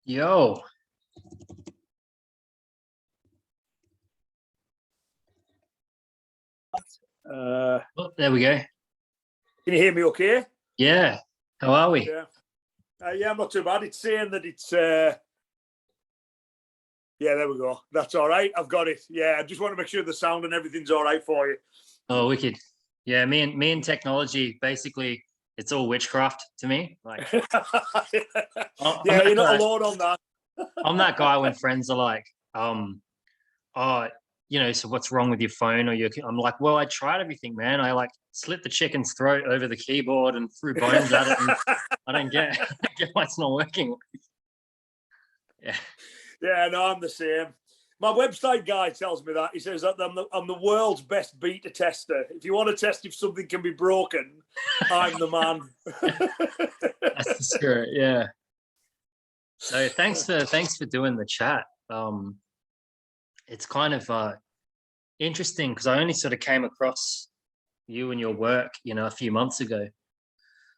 Yo. Oh, there we go. Can you hear me okay? Yeah. How are we? Yeah. Yeah, I'm not too bad. It's saying that it's... Yeah, there we go. That's all right. I've got it. Yeah, I just want to make sure the sound and everything's all right for you. Oh, wicked. Yeah, me and technology, basically, it's all witchcraft to me. Like, yeah, you're not alone on that. I'm that guy when friends are like, oh, so what's wrong with your phone? I'm like, well, I tried everything, man. I like slit the chicken's throat over the keyboard and threw bones at it, and I don't get why it's not working. Yeah. Yeah, no, I'm the same. My website guy tells me that. He says that I'm the world's best beta tester. If you want to test if something can be broken, I'm the man. That's the spirit, yeah. So thanks for doing the chat. It's kind of interesting because I only sort of came across you and your work, a few months ago.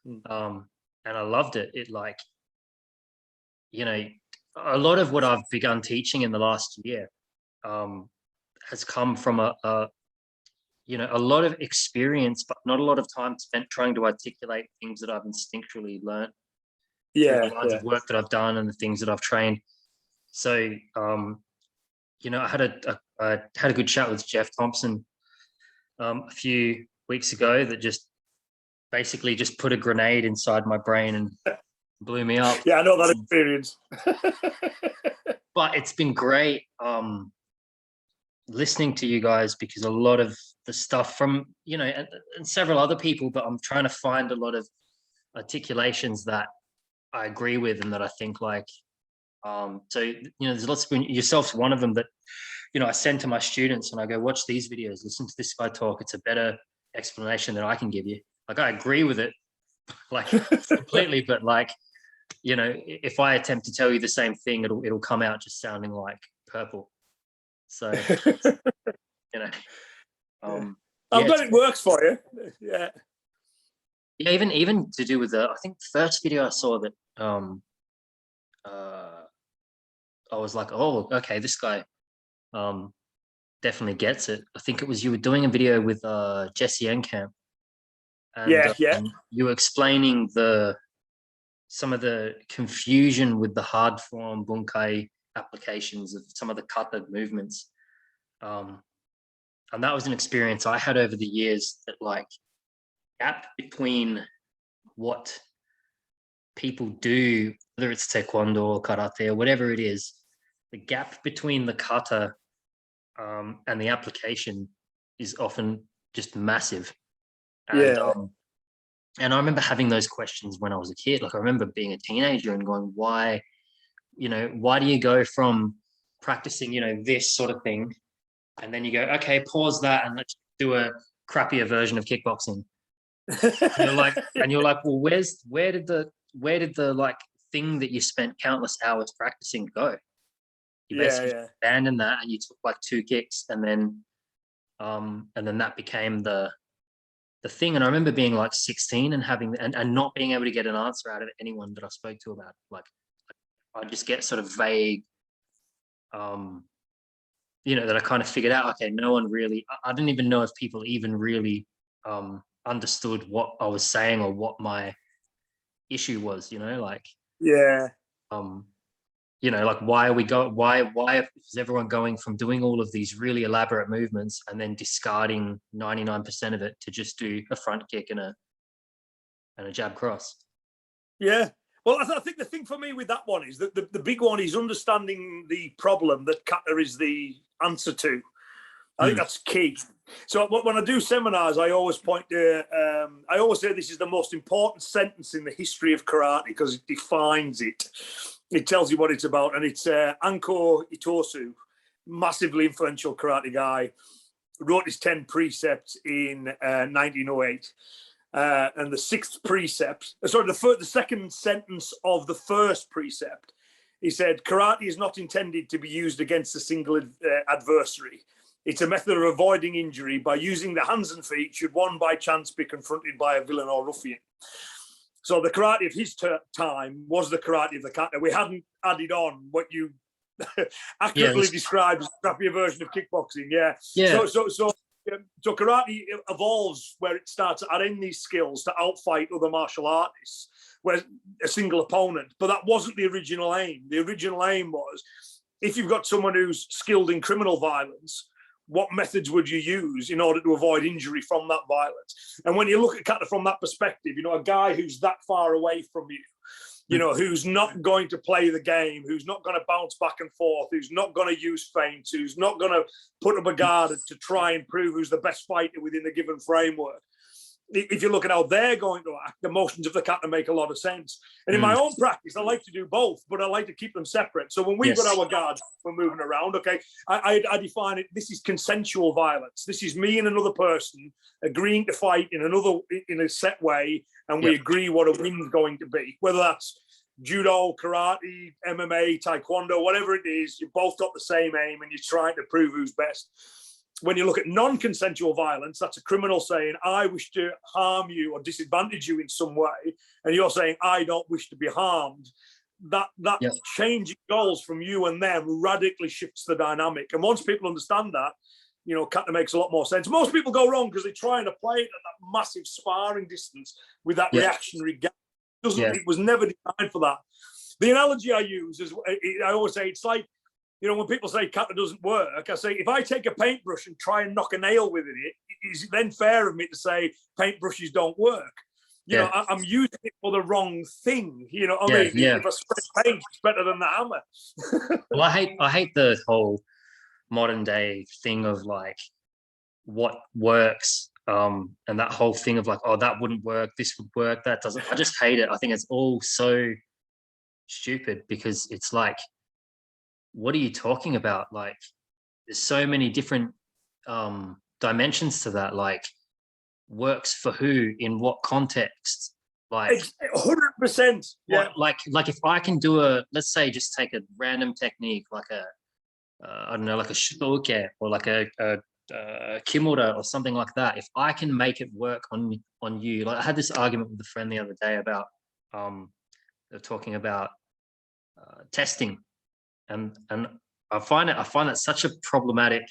And I loved it. It like, a lot of what I've begun teaching in the last year has come from a lot of experience, but not a lot of time spent trying to articulate things that I've instinctually learned. Yeah, the lines of work that I've done and the things that I've trained. So, I had a good chat with Jeff Thompson a few weeks ago that just basically just put a grenade inside my brain and blew me up. Yeah, I know that experience. But it's been great listening to you guys, because a lot of the stuff from, and several other people, but I'm trying to find a lot of articulations that I agree with and that I think like, so, there's lots of, yourself's one of them that, I send to my students and I go, watch these videos, listen to this guy talk. It's a better explanation than I can give you. Like, I agree with it, like completely, but like, if I attempt to tell you the same thing, it'll come out just sounding like purple. So, I'm glad it works for you. Yeah. Yeah, even to do with I think the first video I saw that I was like, oh, okay, this guy definitely gets it. I think it was you were doing a video with Jesse Enkamp, and you were explaining some of the confusion with the hard form bunkai applications of some of the kata movements, and that was an experience I had over the years, that like gap between what people do, whether it's taekwondo or karate or whatever it is, the gap between the kata and the application is often just massive. And, and I remember having those questions when I was a kid. Like, I remember being a teenager and going, why do you go from practicing, this sort of thing, and then you go, okay, pause that and let's do a crappier version of kickboxing. And you're like, well, where did the like thing that you spent countless hours practicing go? You basically abandoned that and you took like 2 kicks, and then that became the thing. And I remember being like 16 and having and not being able to get an answer out of anyone that I spoke to about it. Like, I just get sort of vague, that I kind of figured out, okay, no one really, I didn't even know if people even really understood what I was saying or what my issue was, like, like, why is everyone going from doing all of these really elaborate movements and then discarding 99% of it to just do a front kick and a jab cross? Yeah. Well, I think the thing for me with that one is that the big one is understanding the problem that kata is the answer to. I think that's key. So when I do seminars, I always point to, I always say this is the most important sentence in the history of karate because it defines it. It tells you what it's about. And it's Anko Itosu, massively influential karate guy, wrote his 10 precepts in 1908. And the second sentence of the first precept, he said, karate is not intended to be used against a single adversary. It's a method of avoiding injury by using the hands and feet should one by chance be confronted by a villain or ruffian. So the karate of his time was the karate of the kata. We hadn't added on what you accurately described as a crappier version of kickboxing. Yeah. So karate evolves where it starts adding these skills to outfight other martial artists, where a single opponent. But that wasn't the original aim. The original aim was, if you've got someone who's skilled in criminal violence, what methods would you use in order to avoid injury from that violence? And when you look at kata from that perspective, a guy who's that far away from you, who's not going to play the game, who's not going to bounce back and forth, who's not going to use feints, who's not going to put up a guard to try and prove who's the best fighter within the given framework. If you look at how they're going to act, the motions of the kata make a lot of sense. And in my own practice, I like to do both, but I like to keep them separate. So when we've got our guards, we're moving around, okay, I define it, this is consensual violence. This is me and another person agreeing to fight in a set way, and we agree what a win's going to be. Whether that's judo, karate, MMA, taekwondo, whatever it is, you both got the same aim and you're trying to prove who's best. When you look at non-consensual violence, that's a criminal saying, I wish to harm you or disadvantage you in some way. And you're saying, I don't wish to be harmed. That changing goals from you and them radically shifts the dynamic. And once people understand that, kata makes a lot more sense. Most people go wrong because they're trying to play it at that massive sparring distance with that reactionary gap. It was never designed for that. The analogy I use is, I always say, it's like, when people say kata doesn't work, I say, if I take a paintbrush and try and knock a nail with it, is it then fair of me to say paintbrushes don't work? I'm using it for the wrong thing. If I spray paint, it's better than the hammer. Well, I hate the whole modern day thing of like what works, and that whole thing of like, oh, that wouldn't work, this would work, that doesn't. I just hate it. I think it's all so stupid, because it's like, what are you talking about? Like, there's so many different dimensions to that. Like, works for who, in what context? Like 100%. Yeah. Like if I can do let's say, just take a random technique, like I don't know, like a shitoke or like a kimura or something like that. If I can make it work on you, like I had this argument with a friend the other day about they're talking about testing. And I find that such a problematic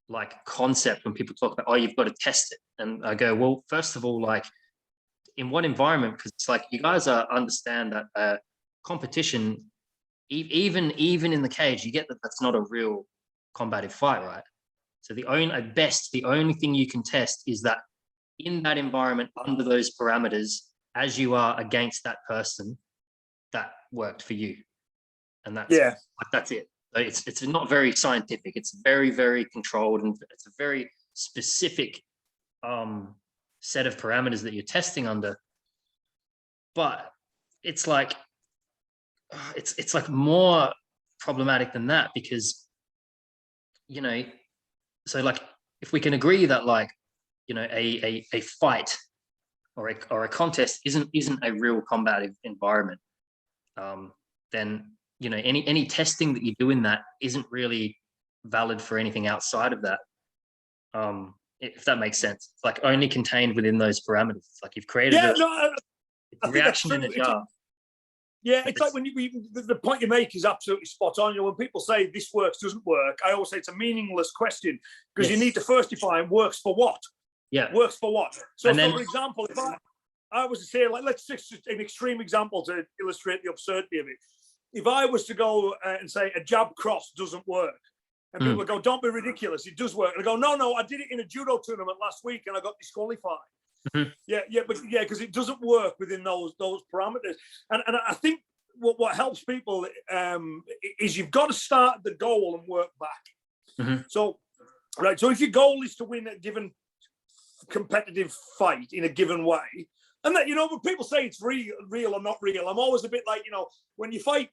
like concept when people talk about, oh, you've got to test it. And I go, well, first of all, like, in what environment? Because it's like, you guys understand that competition, even in the cage, you get that that's not a real combative fight, right? So the only thing you can test is that in that environment, under those parameters, as you are against that person, that worked for you. And that's it. It's not very scientific. It's very, very controlled, and it's a very specific set of parameters that you're testing under. But it's like it's like more problematic than that, because so like, if we can agree that, like, a fight or a contest isn't a real combative environment, then any testing that you do in that isn't really valid for anything outside of that. If that makes sense. It's like only contained within those parameters. It's like you've created a reaction in a jar. It's like when the point you make is absolutely spot on. When people say this works, doesn't work, I always say it's a meaningless question, because you need to first define works for what. Yeah. Works for what? So, for example, if I was to say, like, let's just an extreme example to illustrate the absurdity of it. If I was to go and say a jab cross doesn't work, and people would go, don't be ridiculous, it does work. And I go, no, I did it in a judo tournament last week and I got disqualified. Because it doesn't work within those parameters. And I think what helps people is you've got to start at the goal and work back. So if your goal is to win a given competitive fight in a given way, and that, when people say it's real or not real, I'm always a bit like, when you fight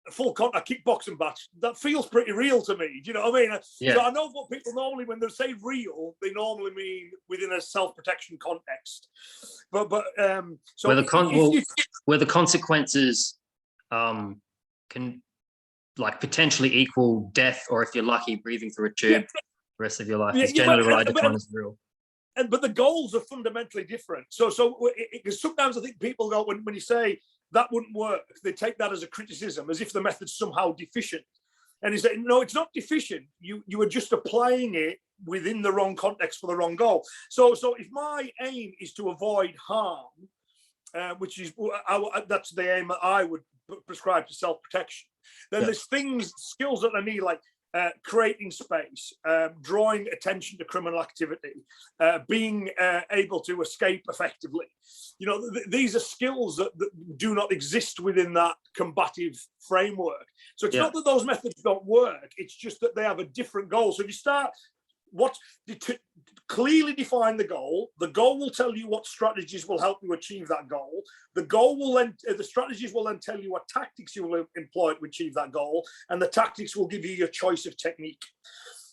a full contact kickboxing match, that feels pretty real to me. Do you know what I mean? Yeah. So I know what people normally, when they say real, they normally mean within a self-protection context. But so where the consequences can, like, potentially equal death, or if you're lucky, breathing through a tube the rest of your life, is generally what I define as real. but the goals are fundamentally different. So because sometimes I think people go, when you say that wouldn't work, they take that as a criticism, as if the method's somehow deficient. And he said, no, it's not deficient. You are just applying it within the wrong context for the wrong goal. So if my aim is to avoid harm, which is that's the aim that I would prescribe to self-protection, then there's skills that I need, like creating space, drawing attention to criminal activity, being able to escape effectively. These are skills that do not exist within that combative framework. So it's not that those methods don't work, it's just that they have a different goal. So if you start, clearly define the goal will tell you what strategies will help you achieve that goal. The strategies will then tell you what tactics you will employ to achieve that goal, and the tactics will give you your choice of technique.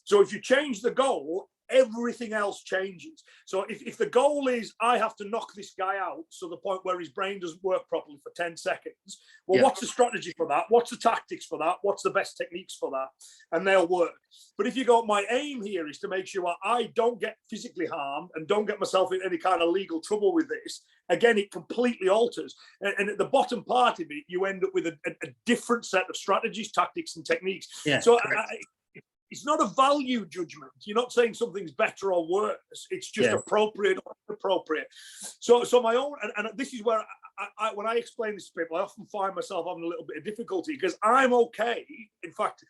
So if you change the goal, everything else changes. So if the goal is, I have to knock this guy out to the point where his brain doesn't work properly for 10 seconds, well, what's the strategy for that? What's the tactics for that? What's the best techniques for that? And they'll work. But if you go, my aim here is to make sure I don't get physically harmed and don't get myself in any kind of legal trouble with this, again, it completely alters. And at the bottom part of it, you end up with a different set of strategies, tactics, and techniques. Yeah, so it's not a value judgment. You're not saying something's better or worse. It's just appropriate or inappropriate. So my own, and this is where I when I explain this to people, I often find myself having a little bit of difficulty, because I'm okay. In fact,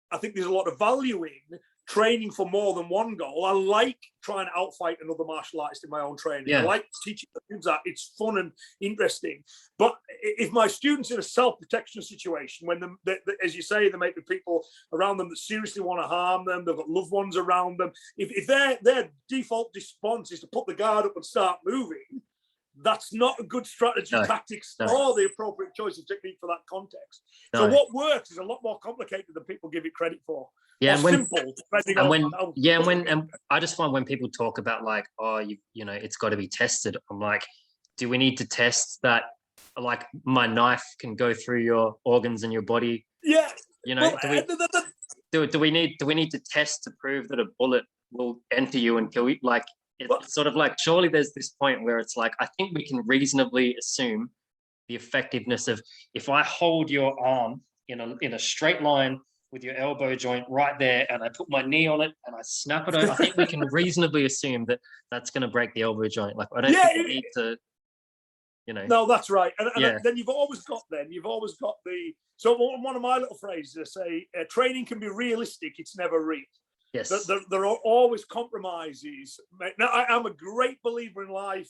I think there's a lot of value in training for more than one goal. I like trying to outfight another martial artist in my own training. I like teaching the students that. It's fun and interesting. But if my students in a self-protection situation, when as you say, they might be people around them that seriously want to harm them, they've got loved ones around them, if their default response is to put the guard up and start moving, that's not a good strategy, tactics, or the appropriate choice of technique for that conteect. So what works is a lot more complicated than people give it credit for. Yeah, and I just find when people talk about like, oh, it's got to be tested, I'm like, do we need to test that? Like, my knife can go through your organs in your body. Yeah. Do we need to test to prove that a bullet will enter you and kill you? Like, it's sort of like, surely there's this point where it's like, I think we can reasonably assume the effectiveness of, if I hold your arm in a straight line with your elbow joint right there, and I put my knee on it and I snap it over, I think we can reasonably assume that that's going to break the elbow joint. Like, I don't think we need to, No, that's right. And then you've always got the, so one of my little phrases, I say, training can be realistic, it's never real. Yes. There are always compromises. Now, I'm a great believer in life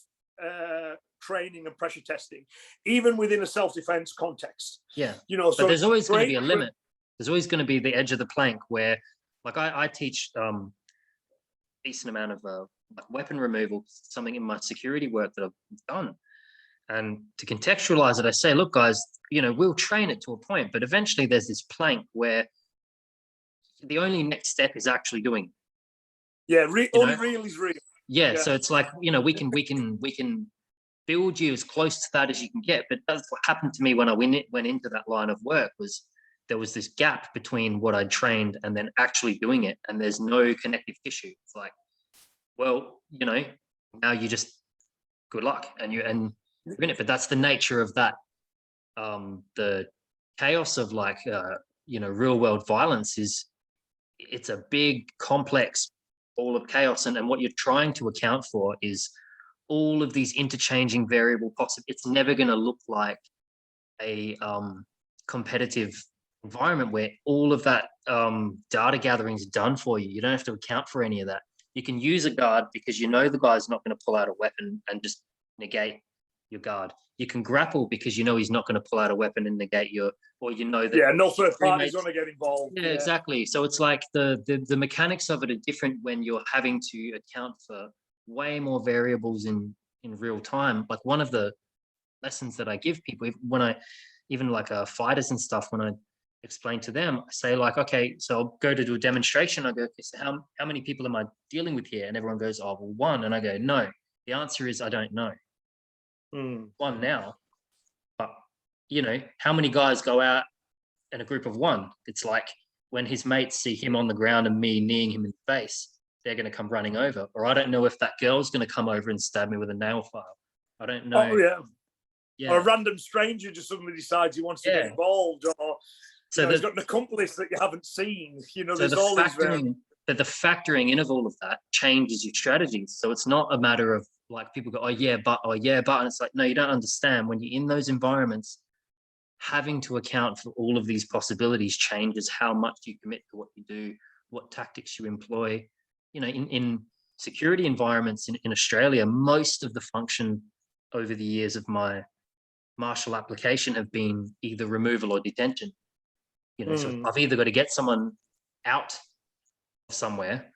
training and pressure testing, even within a self-defense context. Yeah. So but there's always going to be a limit. There's always going to be the edge of the plank where, like, I teach decent amount of like weapon removal, something in my security work that I've done. And to contextualize it, I say, look, guys, we'll train it to a point, but eventually there's this plank where the only next step is actually doing it. Yeah, only real is real. Yeah, so it's like, we can build you as close to that as you can get. But that's what happened to me when I went into that line of work, was there was this gap between what I'd trained and then actually doing it, and there's no connective tissue. It's like, well, now you just, good luck, and you're in it. But that's the nature of that. The chaos of like real world violence is, it's a big complex ball of chaos, and what you're trying to account for is all of these interchanging variable possible. It's never going to look like a competitive environment where all of that data gathering is done for you. You don't have to account for any of that. You can use a guard because the guy's not going to pull out a weapon and just negate your guard. You can grapple because he's not going to pull out a weapon and negate that. No third party's going to get involved. Yeah, exactly. So it's like the mechanics of it are different when you're having to account for way more variables in real time. Like, one of the lessons that I give people when I even like fighters and stuff, when I explain to them, I say, like, okay, so I'll go to do a demonstration. I go, okay, so how many people am I dealing with here? And everyone goes, oh, well, one. And I go, no, the answer is I don't know. One now, but how many guys go out in a group of one? It's like when his mates see him on the ground and me kneeing him in the face, they're going to come running over, or I don't know if that girl's going to come over and stab me with a nail file. I don't know. Oh yeah. Yeah. Or a random stranger just suddenly decides he wants to get involved, or he's got an accomplice that you haven't seen. There's all these. But the factoring in of all of that changes your strategies. So it's not a matter of like people go, oh yeah, but, and it's like, no, you don't understand. When you're in those environments, having to account for all of these possibilities changes how much you commit to what you do, what tactics you employ. In security environments in Australia, most of the function over the years of my martial application have been either removal or detention. So I've either got to get someone out somewhere,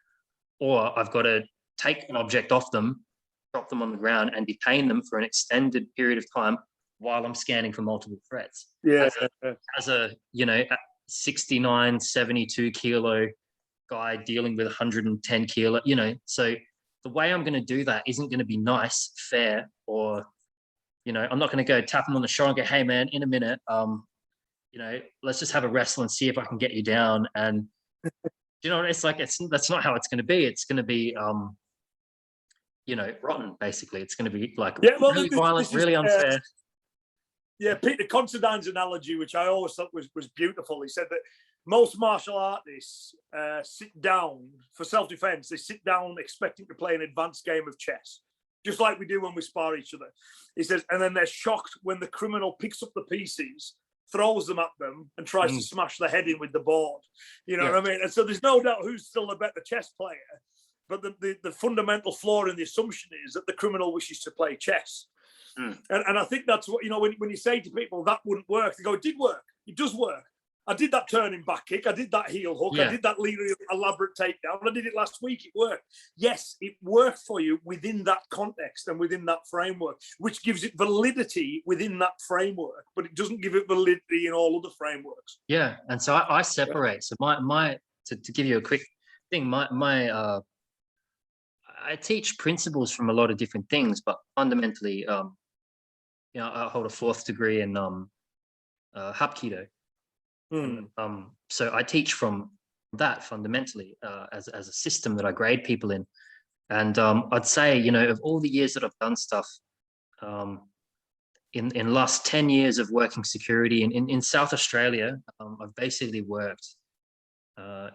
or I've got to take an object off them, drop them on the ground, and detain them for an extended period of time while I'm scanning for multiple threats. Yeah. As a 69, 72 kilo guy dealing with 110 kilo, so the way I'm going to do that isn't going to be nice, fair, or I'm not going to go tap him on the shoulder and go, hey man, in a minute, let's just have a wrestle and see if I can get you down. And it's like, that's not how it's going to be. It's going to be rotten, basically. It's going to be like really violent, really unfair. Peter Considine's analogy, which I always thought was beautiful. He said that most martial artists sit down for self-defense. They sit down expecting to play an advanced game of chess, just like we do when we spar each other. He says, and then they're shocked when the criminal picks up the pieces, throws them at them, and tries to smash the head in with the board. You know what I mean? And so there's no doubt who's still the better chess player. But the fundamental flaw in the assumption is that the criminal wishes to play chess. And I think that's what, when you say to people that wouldn't work, they go, it did work. It does work. I did that turning back kick. I did that heel hook. I did that elaborate takedown. I did it last week. It worked. Yes, it worked for you within that context and within that framework, which gives it validity within that framework, but it doesn't give it validity in all other frameworks. Yeah, and so I separate. So my to give you a quick thing, I teach principles from a lot of different things, but fundamentally, I hold a 4th degree in Hapkido. So I teach from that fundamentally as a system that I grade people in. And I'd say, of all the years that I've done stuff, in last 10 years of working security in South Australia, I've basically worked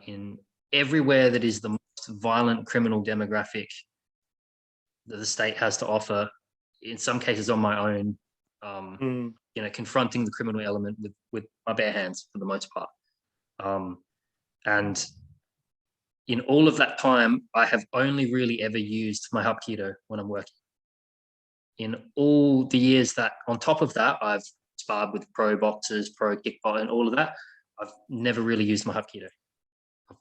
in everywhere that is the most violent criminal demographic that the state has to offer, in some cases on my own, confronting the criminal element with my bare hands for the most part. And in all of that time, I have only really ever used my Hapkido when I'm working. In all the years that, on top of that, I've sparred with pro boxers, pro kickboxing, and all of that, I've never really used my Hapkido.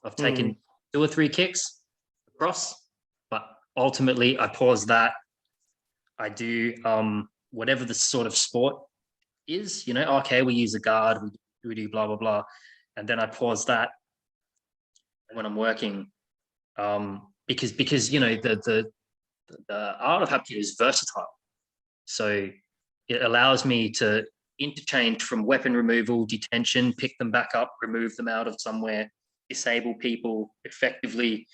I've taken 2 or 3 kicks across, but ultimately I pause that. I do whatever the sort of sport is, okay, we use a guard, we do blah, blah, blah. And then I pause that when I'm working because the art of Hapkido is versatile. So it allows me to interchange from weapon removal, detention, pick them back up, remove them out of somewhere, disable people, effectively,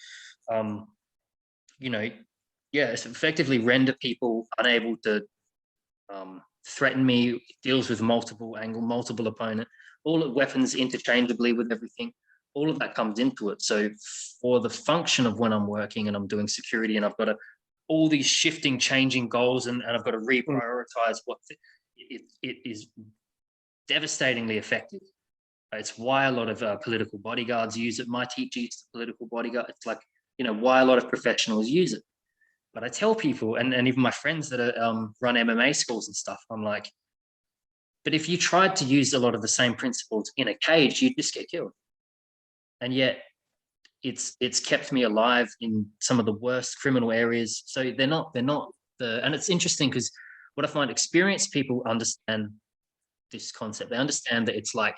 effectively render people unable to threaten me, deals with multiple opponent, all the weapons interchangeably with everything, all of that comes into it. So for the function of when I'm working and I'm doing security and I've got all these shifting, changing goals and I've got to reprioritize it is devastatingly effective. It's why a lot of political bodyguards use it. My teacher used a political bodyguard. It's like, why a lot of professionals use it. But I tell people, and even my friends that run MMA schools and stuff, I'm like, but if you tried to use a lot of the same principles in a cage, you'd just get killed. And yet it's kept me alive in some of the worst criminal areas. So they're not and it's interesting because what I find, experienced people understand this concept. They understand that it's like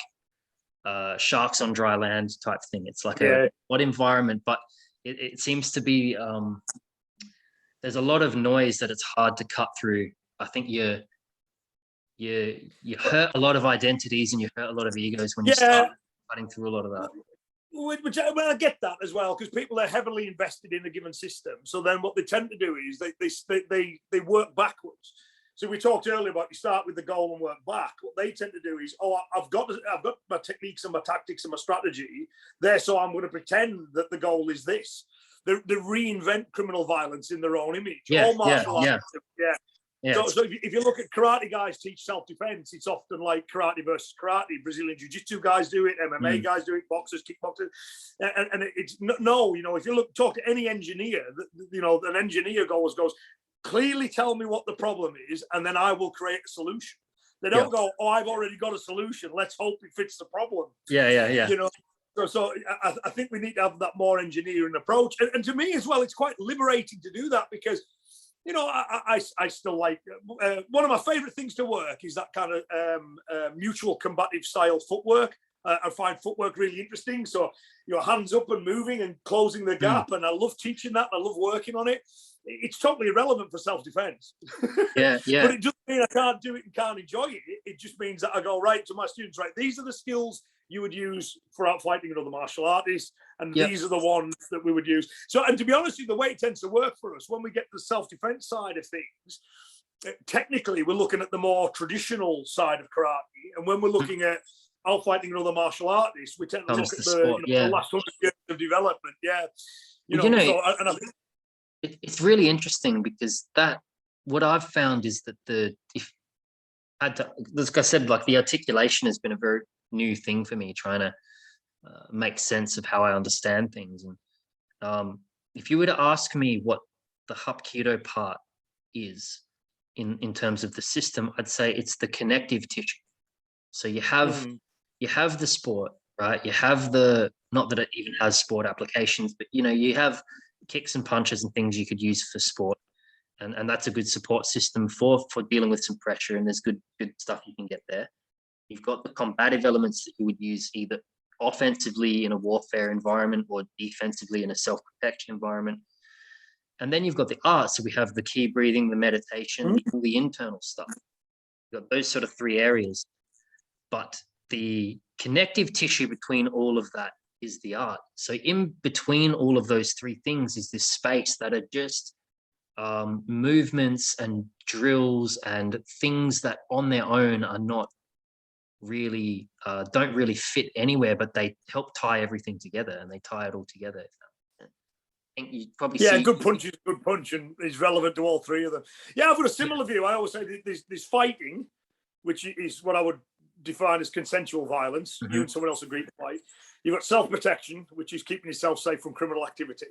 sharks on dry land type thing. It's like what environment, but it seems to be, there's a lot of noise that it's hard to cut through. I think you hurt a lot of identities and you hurt a lot of egos when you start cutting through a lot of that. Which I get that as well, because people are heavily invested in a given system. So then what they tend to do is they work backwards. So we talked earlier about you start with the goal and work back. What they tend to do is, I've got my techniques and my tactics and my strategy there, so I'm going to pretend that the goal is this. They reinvent criminal violence in their own image. All martial arts, So if you look at karate guys teach self-defense, it's often like karate versus karate. Brazilian jiu-jitsu guys do it, MMA guys do it, boxers, kickboxers. And it's no, if you talk to any engineer, an engineer goes, clearly tell me what the problem is, and then I will create a solution. They don't go, I've already got a solution, let's hope it fits the problem. Yeah. So I think we need to have that more engineering approach. And to me as well, it's quite liberating to do that, because I still like one of my favorite things to work is that kind of mutual combative style footwork. I find footwork really interesting. So, hands up and moving and closing the gap. And I love teaching that. I love working on it. It's totally irrelevant for self-defense. Yeah. But it doesn't mean I can't do it and can't enjoy it. It just means that I go right to my students, right, these are the skills you would use for outfighting another martial artist, and these are the ones that we would use. So, and to be honest with you, the way it tends to work for us, when we get to the self-defense side of things, technically we're looking at the more traditional side of karate, and when we're looking at outfighting another martial artist, we tend to look at the last 100 years of development. And I think it's really interesting, because what I've found is that like I said, like the articulation has been a very new thing for me, trying to make sense of how I understand things. And if you were to ask me what the Hapkido part is in terms of the system, I'd say it's the connective tissue. So you have the sport, right? You have not that it even has sport applications, but you have kicks and punches and things you could use for sport. And that's a good support system for dealing with some pressure, and there's good stuff you can get there. You've got the combative elements that you would use either offensively in a warfare environment or defensively in a self-protection environment. And then you've got the art. So we have the key breathing, the meditation, all the internal stuff. You've got those sort of three areas. But the connective tissue between all of that is the art. So in between all of those three things is this space that are just movements and drills and things that on their own are not really don't really fit anywhere, but they help tie everything together, and they tie it all together. I think you probably see. Good punch is a good punch, and is relevant to all three of them. I've got a similar view. I always say there's fighting, which is what I would define as consensual violence. You and someone else agree to fight. You've got self-protection, which is keeping yourself safe from criminal activity.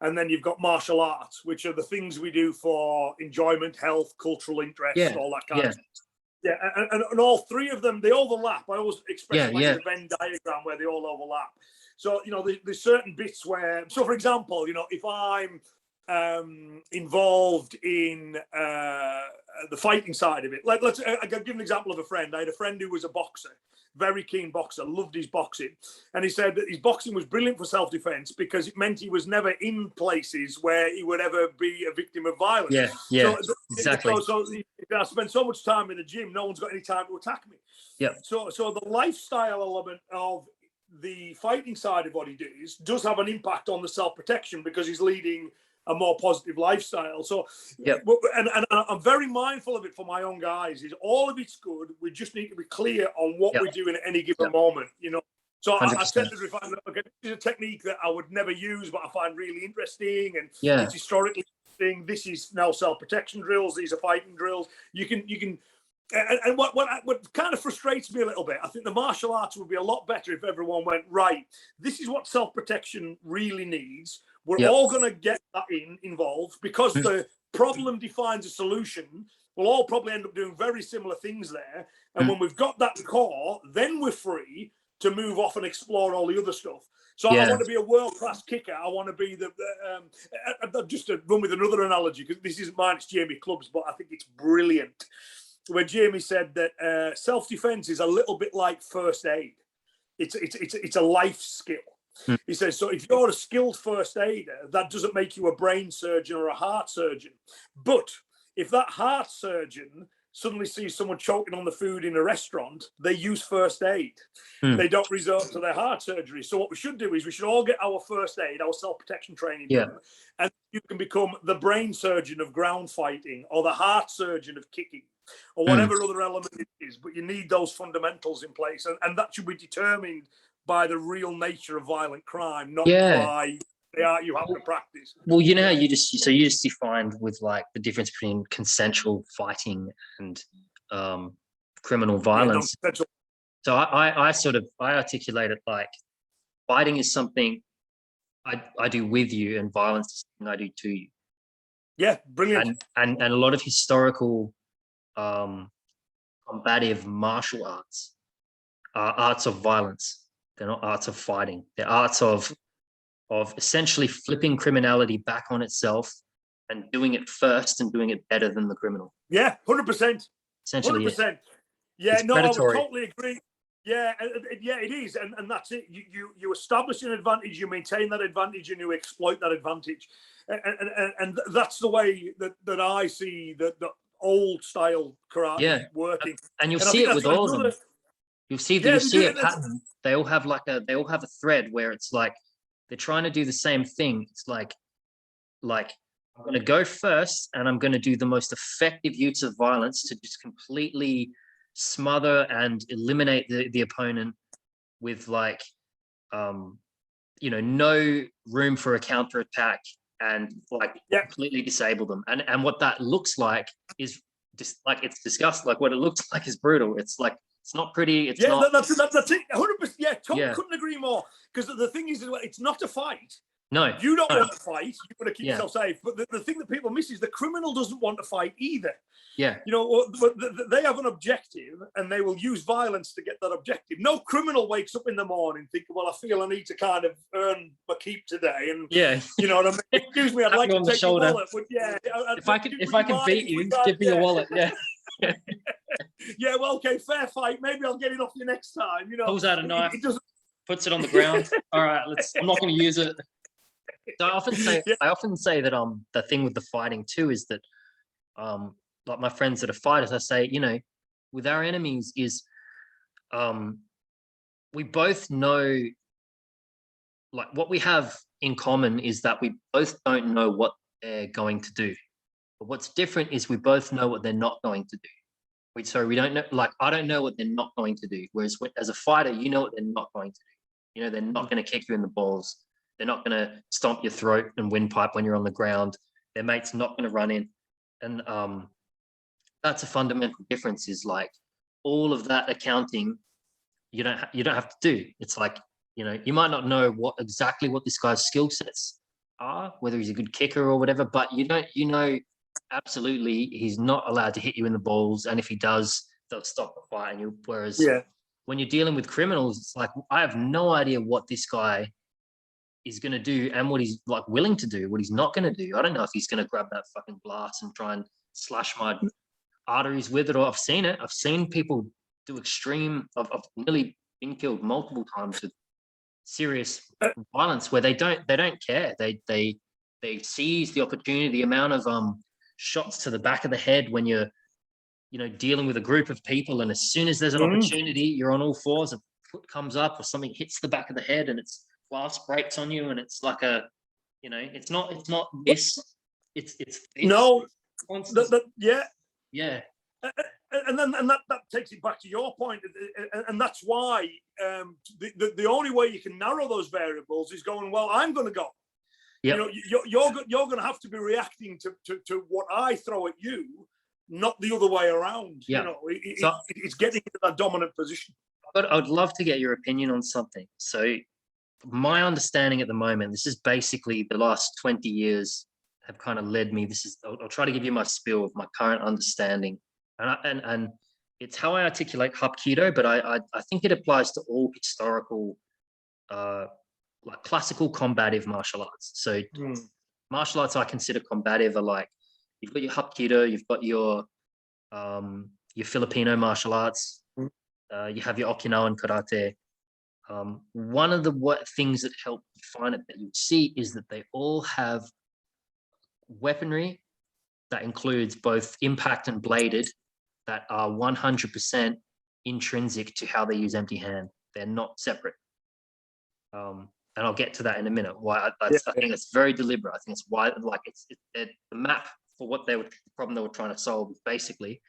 And then you've got martial arts, which are the things we do for enjoyment, health, cultural interest, all that kind of stuff. And all three of them, they overlap. I always express it like a Venn diagram where they all overlap. So, there's certain bits where, so for example, if I'm involved in the fighting side of it, I'll give an example of a friend. I had a friend who was a boxer, very keen boxer, loved his boxing. And he said that his boxing was brilliant for self-defense because it meant he was never in places where he would ever be a victim of violence. Exactly. So I spend so much time in the gym, no one's got any time to attack me. So the lifestyle element of the fighting side of what he does have an impact on the self-protection, because he's leading a more positive lifestyle. So, and I'm very mindful of it for my own guys. Is all of it's good. We just need to be clear on what we're doing at any given moment. So I tend to refine that. Okay, this is a technique that I would never use, but I find really interesting, and it's historically interesting. This is now self-protection drills. These are fighting drills. You can. And what kind of frustrates me a little bit, I think the martial arts would be a lot better if everyone went, right, this is what self-protection really needs. We're all going to get that involved, because the problem defines a solution. We'll all probably end up doing very similar things there. And when we've got that core, then we're free to move off and explore all the other stuff. So I want to be a world-class kicker. I want to be just to run with another analogy, because this isn't mine, it's Jamie Clubb's, but I think it's brilliant. Where Jamie said that self-defense is a little bit like first aid. It's a life skill. He says, so if you're a skilled first aider, that doesn't make you a brain surgeon or a heart surgeon. But if that heart surgeon suddenly see someone choking on the food in a restaurant, they use first aid. Hmm. They don't resort to their heart surgery. So what we should do is we should all get our first aid, our self-protection training done, and you can become the brain surgeon of ground fighting or the heart surgeon of kicking or whatever other element it is. But you need those fundamentals in place, and that should be determined by the real nature of violent crime, not by the art you have to practice. Well, you know how you just defined with like the difference between consensual fighting and criminal violence. So I articulate it like fighting is something I do with you, and violence is something I do to you. Yeah, brilliant. And a lot of historical combative martial arts are arts of violence. They're not arts of fighting. They're arts of essentially flipping criminality back on itself and doing it first and doing it better than the criminal. Yeah, 100%. Essentially, 100%. Yeah, it's no, predatory. I would totally agree. Yeah, it is, and that's it. You establish an advantage, you maintain that advantage, and you exploit that advantage, and that's the way that I see the old style karate working. And you'll see it with all of them. You'll see a pattern. They all have a thread where it's like they're trying to do the same thing. It's like I'm going to go first, and I'm going to do the most effective use of violence to just completely smother and eliminate the opponent with like no room for a counterattack, and like completely disable them. And what that looks like is just like it's disgusting. Like what it looks like is brutal. It's like it's not pretty. It's not. That's it. 100%. Yeah, couldn't agree more. Because the thing is, it's not a fight. No, you don't want to fight. You want to keep yourself safe. But the thing that people miss is the criminal doesn't want to fight either. Yeah. But they have an objective, and they will use violence to get that objective. No criminal wakes up in the morning thinking, "Well, I feel I need to kind of earn my keep today." And you know what I mean? Excuse me, I'd like to take your wallet, but if I can beat you, give me your wallet. Yeah. Yeah. Well, okay, fair fight. Maybe I'll get it off you next time. Pulls out a knife, puts it on the ground. All right, I'm not going to use it. So I often say that the thing with the fighting too is that like my friends that are fighters, I say, with our enemies is we both know, like what we have in common is that we both don't know what they're going to do. But what's different is we both know what they're not going to do. We don't know, like I don't know what they're not going to do. Whereas as a fighter, you know what they're not going to do. They're not going to kick you in the balls. They're not going to stomp your throat and windpipe when you're on the ground. Their mate's not going to run in. And that's a fundamental difference, is like all of that accounting you don't have to do. It's like, you might not know exactly what this guy's skill sets are, whether he's a good kicker or whatever, but absolutely he's not allowed to hit you in the balls. And if he does, they'll stop the fight. And whereas when you're dealing with criminals, it's like, I have no idea what this guy is going to do and what he's like willing to do, what he's not going to do. I don't know if he's going to grab that fucking blast and try and slash my arteries with it, or I've seen it. I've seen people do extreme. I've nearly been killed multiple times with serious violence where they don't care. They seize the opportunity. The amount of shots to the back of the head when you're dealing with a group of people, and as soon as there's an opportunity, you're on all fours, a foot comes up or something hits the back of the head, and it's glass breaks on you, and it's like it's not this, it's this. No, yeah. And that takes it back to your point, and that's why the only way you can narrow those variables is going, well, I'm going to go. Yep. You're going to have to be reacting to what I throw at you, not the other way around. Yeah. It's getting into that dominant position. But I'd love to get your opinion on something. So my understanding at the moment, this is basically the last 20 years have kind of led me. I'll try to give you my spiel of my current understanding. And it's how I articulate Hapkido, but I think it applies to all historical, like classical combative martial arts. So martial arts I consider combative are like, you've got your Hapkido, you've got your Filipino martial arts, you have your Okinawan karate. One of the things that help define it that you see is that they all have weaponry that includes both impact and bladed that are 100% intrinsic to how they use empty hand. They're not separate. And I'll get to that in a minute. Why I think it's very deliberate. I think it's why, like, it's the map for what the problem they were trying to solve is basically,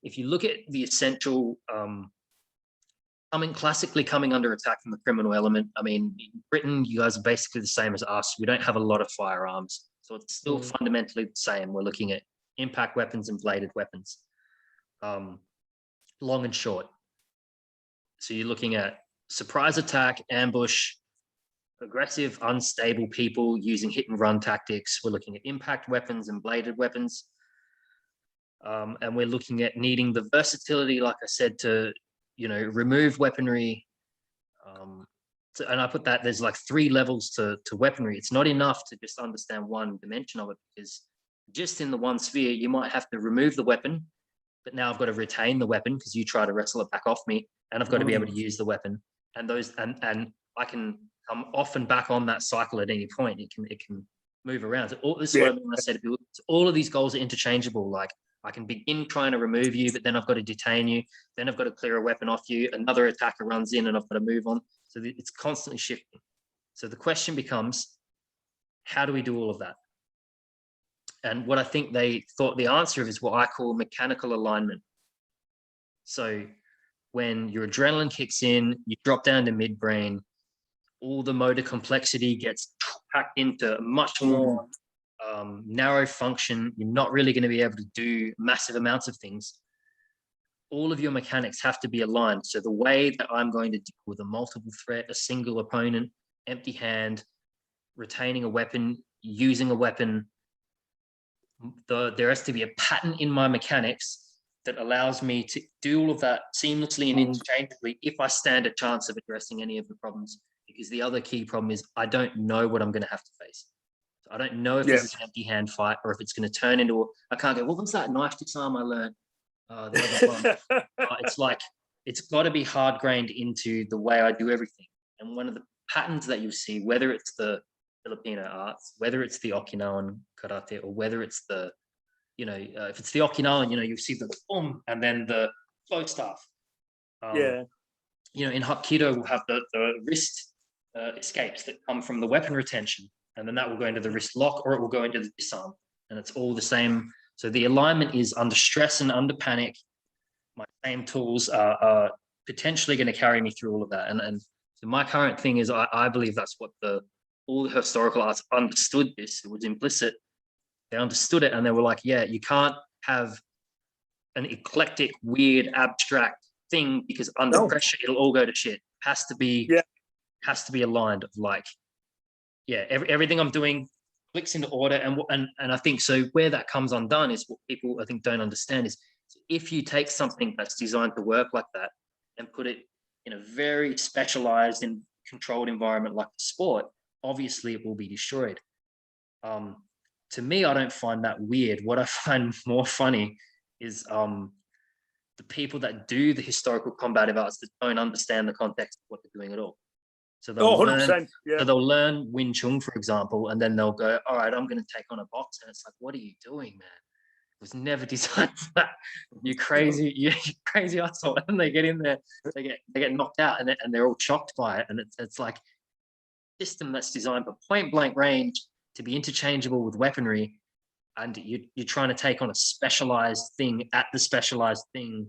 if you look at the essential, classically coming under attack from the criminal element. I mean, in Britain, you guys are basically the same as us. We don't have a lot of firearms, so it's still fundamentally the same. We're looking at impact weapons and bladed weapons, long and short. So you're looking at surprise attack, ambush, aggressive, unstable people using hit and run tactics. We're looking at impact weapons and bladed weapons. And we're looking at needing the versatility, like I said, to, remove weaponry. And I put that there's like 3 levels to weaponry. It's not enough to just understand one dimension of it, because just in the one sphere, you might have to remove the weapon, but now I've got to retain the weapon because you try to wrestle it back off me, and I've got to be able to use the weapon. And I can come off and back on that cycle at any point. It can move around. So this is what I mean when I said all of these goals are interchangeable. Like, I can begin trying to remove you, but then I've got to detain you. Then I've got to clear a weapon off you. Another attacker runs in and I've got to move on. So it's constantly shifting. So the question becomes, how do we do all of that? And what I think they thought the answer is what I call mechanical alignment. So when your adrenaline kicks in, you drop down to midbrain, all the motor complexity gets packed into a much more narrow function. You're not really going to be able to do massive amounts of things. All of your mechanics have to be aligned. So the way that I'm going to deal with a multiple threat, a single opponent, empty hand, retaining a weapon, using a weapon, there has to be a pattern in my mechanics that allows me to do all of that seamlessly and interchangeably if I stand a chance of addressing any of the problems. Because the other key problem is I don't know what I'm going to have to face. So I don't know if this is an empty hand fight or if it's going to turn into I can't go, what was that knife disarm I learned? The other one. It's like, it's got to be hard grained into the way I do everything. And one of the patterns that you see, whether it's the Filipino arts, whether it's the Okinawan karate, or whether it's the, if it's the Okinawan, you see the boom and then the slow stuff. In Hapkido, we'll have the wrist escapes that come from the weapon retention, and then that will go into the wrist lock, or it will go into the disarm, and it's all the same. So the alignment is under stress and under panic. My same tools are potentially going to carry me through all of that. And so my current thing is I believe that's what all the historical arts understood this. It was implicit. They understood it, and they were like, yeah, you can't have an eclectic, weird, abstract thing, because under pressure, it'll all go to shit. It has to be aligned of like, everything I'm doing clicks into order. And I think so where that comes undone is what people I think don't understand is, if you take something that's designed to work like that and put it in a very specialized and controlled environment like the sport, obviously it will be destroyed. To me, I don't find that weird. What I find more funny is the people that do the historical combative arts that don't understand the context of what they're doing at all. So they'll learn Wing Chun, for example, and then they'll go, all right, I'm going to take on a box. And it's like, what are you doing, man? It was never designed for that. You crazy asshole. And they get in there, they get knocked out, and they're all shocked by it. And it's like a system that's designed for point blank range to be interchangeable with weaponry. And you're trying to take on a specialized thing at the specialized thing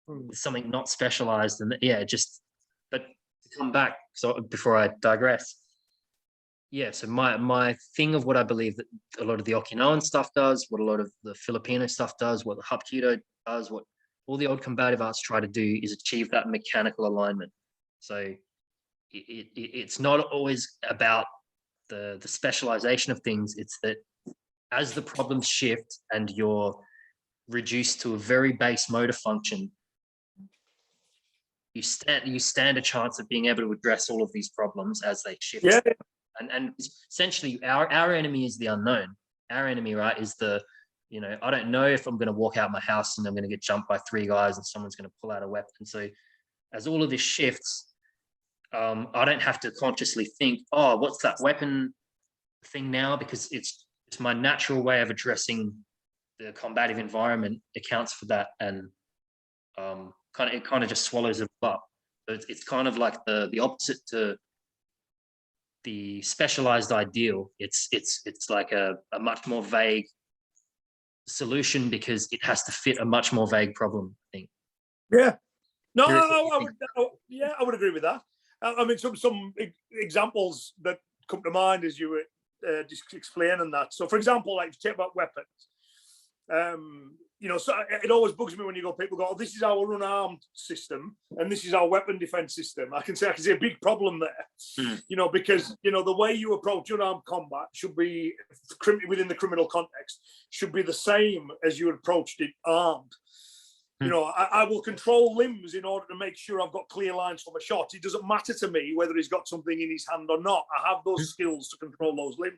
with something not specialized. And but to come back, so before I digress, so my thing of what I believe that a lot of the Okinawan stuff does, what a lot of the Filipino stuff does, what the Hapkido does, what all the old combative arts try to do is achieve that mechanical alignment. So it's not always about the specialization of things. It's that as the problems shift and you're reduced to a very base motor function, you stand a chance of being able to address all of these problems as they shift. Yeah. And essentially our enemy is the unknown. Our enemy, right, is I don't know if I'm going to walk out my house and I'm going to get jumped by 3 guys and someone's going to pull out a weapon. So as all of this shifts, I don't have to consciously think, oh, what's that weapon thing now? Because it's my natural way of addressing the combative environment accounts for that, and it kind of just swallows it up. So it's kind of like the opposite to the specialized ideal. It's like a much more vague solution because it has to fit a much more vague problem, I think. Yeah. No, I would agree with that. I mean, some examples that come to mind as you were just explaining that. So, for example, like take about weapons. You know, so it always bugs me when you go, people go, oh, this is our unarmed system and this is our weapon defense system. I can see a big problem there, you know, because, you know, the way you approach unarmed combat should be within the criminal context should be the same as you approached it armed. You know, I will control limbs in order to make sure I've got clear lines from a shot. It doesn't matter to me whether he's got something in his hand or not. I have those skills to control those limbs.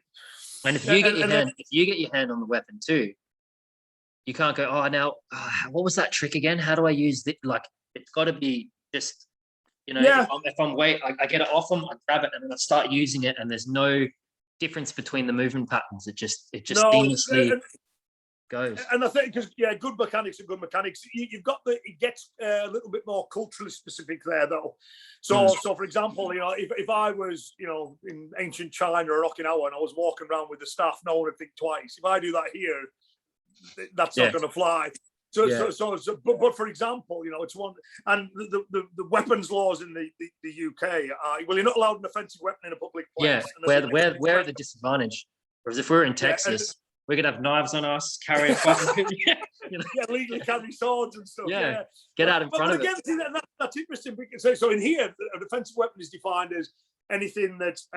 And if you get your hand on the weapon too, you can't go, oh, now, what was that trick again? How do I use it? Like, it's got to be just, you know, if I'm I get it off them, I grab it, and then I start using it, and there's no difference between the movement patterns. It just seamlessly goes. And I think because good mechanics are good mechanics. You've got it gets a little bit more culturally specific there, though. So for example, you know, if I was, you know, in ancient China or Okinawa and I was walking around with the staff, no one would think twice. If I do that here, that's not going to fly. But for example, you know, it's one, and the weapons laws in the UK are, well, you're not allowed an offensive weapon in a public place. Yeah, we're at the disadvantage. Whereas if we're in Texas, we could have knives on us, carry fucking, you know? Legally carry swords and stuff. Yeah, get out in front of it. That's interesting. So in here, a defensive weapon is defined as anything that's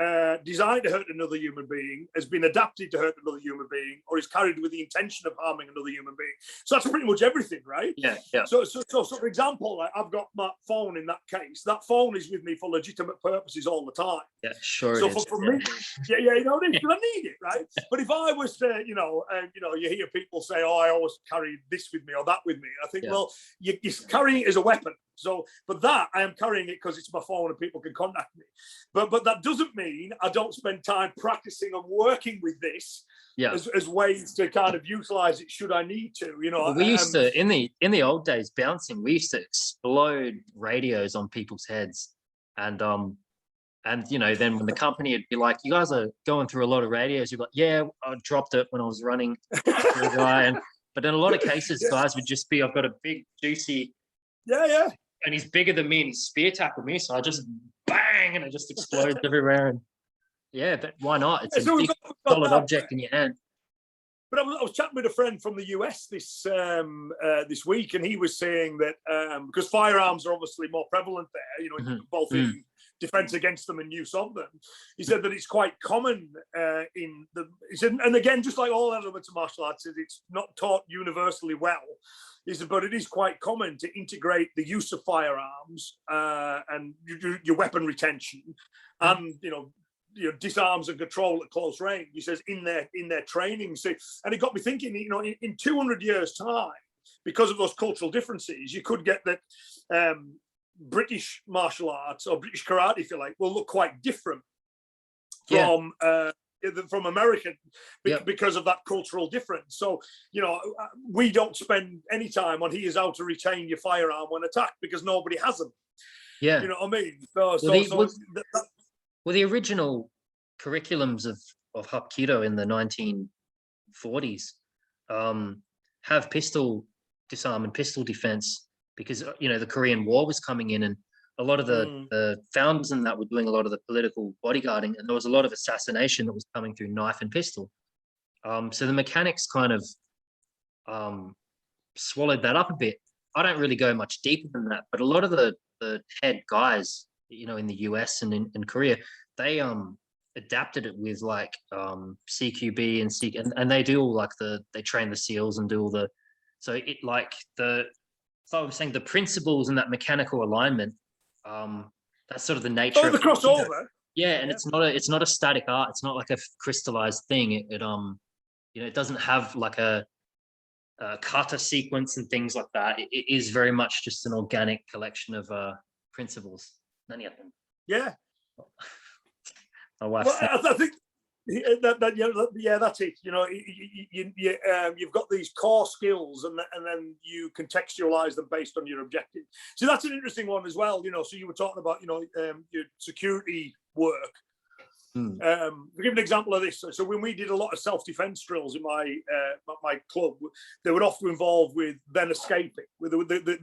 designed to hurt another human being, has been adapted to hurt another human being, or is carried with the intention of harming another human being. So that's pretty much everything, right? Yeah. So for example, like I've got my phone in that case. That phone is with me for legitimate purposes all the time. Yeah, sure. So for me, you know, I need it, right? But if I was to, you know, you hear people say, "Oh, I always carry this with me or that with me," I think, well, you're carrying it as a weapon. So, but that I am carrying it because it's my phone and people can contact me. But that doesn't mean I don't spend time practicing and working with this as ways to kind of utilize it should I need to. You know, we used to in the old days bouncing. We used to explode radios on people's heads, and you know, then when the company would be like, "You guys are going through a lot of radios," you're like, "Yeah, I dropped it when I was running." But in a lot of cases, guys would just be, "I've got a big juicy." Yeah. And he's bigger than me and he's spear tackled me. So I just bang and it just explodes everywhere. And but why not? It's a big solid object in your hand. But I was chatting with a friend from the US this week, and he was saying that because firearms are obviously more prevalent there, you know, both in defense against them and use of them. He said that it's quite common he said, and again, just like all elements of martial arts, it's not taught universally well. He said, but it is quite common to integrate the use of firearms and your weapon retention and, you know, disarms and control at close range. He says in their training. So, and it got me thinking, you know, in 200 years' time, because of those cultural differences, you could get that British martial arts or British karate, if you like, will look quite different from American because of that cultural difference. So, you know, we don't spend any time on here's how to retain your firearm when attacked because nobody has them. Yeah. You know what I mean? The original curriculums of Hapkido in the 1940s have pistol disarm and pistol defense because, you know, the Korean War was coming in and a lot of the founders in that were doing a lot of the political bodyguarding, and there was a lot of assassination that was coming through knife and pistol. So the mechanics kind of swallowed that up a bit. I don't really go much deeper than that, but a lot of the head guys, you know, in the US and in Korea, they adapted it with like CQB and they do all like they train the SEALs and do all the, so it like so I was saying the principles and that mechanical alignment, that's sort of the nature of the crossover. And it's not a static art. It's not like a crystallized thing. It you know, it doesn't have like a kata sequence and things like that. It is very much just an organic collection of principles. Many of them. Yeah. My wife. Well, I think Yeah, that's it. You've got these core skills, and then you contextualize them based on your objective. So that's an interesting one as well. So you were talking about your security work. To give an example of this, so when we did a lot of self-defense drills in my club, they would often involve with then escaping, with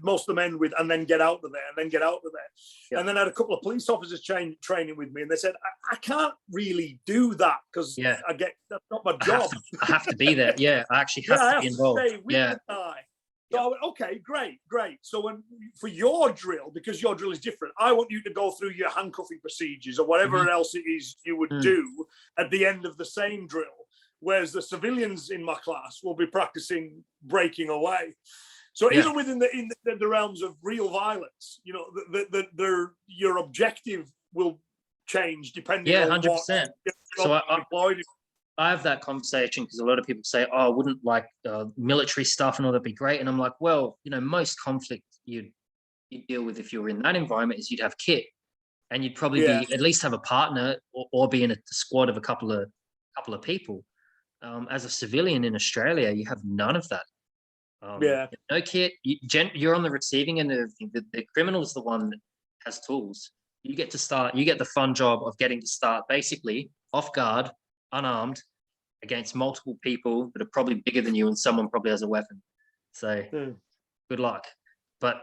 most of the men and then get out of there, and then get out of there. Yeah. And then I had a couple of police officers training with me, and they said, I can't really do that because that's not my job. I have to be there. Yeah, I actually have to be involved. Stay with the guy. So I went, okay, great. So for your drill, because your drill is different, I want you to go through your handcuffing procedures or whatever else it is you would do at the end of the same drill. Whereas the civilians in my class will be practicing breaking away. So even within the realms of real violence, your objective will change depending on 100%. What so I have that conversation because a lot of people say, oh, I wouldn't like military stuff and all that'd be great. And I'm like, well, most conflict you'd deal with if you were in that environment is you'd have kit, and you'd probably be at least have a partner or be in a squad of a couple of people. As a civilian in Australia, you have none of that. No kit. You're on the receiving end of everything. The criminal is the one that has tools. You get the fun job of getting to start basically off guard, unarmed, against multiple people that are probably bigger than you, and someone probably has a weapon. So good luck. But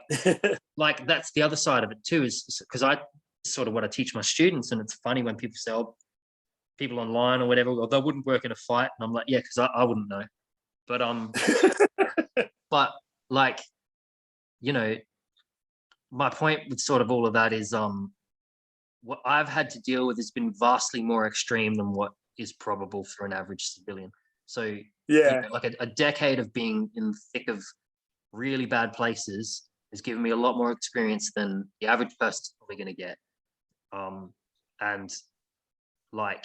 like that's the other side of it too, is because I sort of what I teach my students, and it's funny when people say, oh, people online or whatever, or they wouldn't work in a fight, and I'm like, yeah, because I wouldn't know. But but like, my point with sort of all of that is what I've had to deal with has been vastly more extreme than what is probable for an average civilian. So like a decade of being in the thick of really bad places has given me a lot more experience than the average person's probably going to get. And like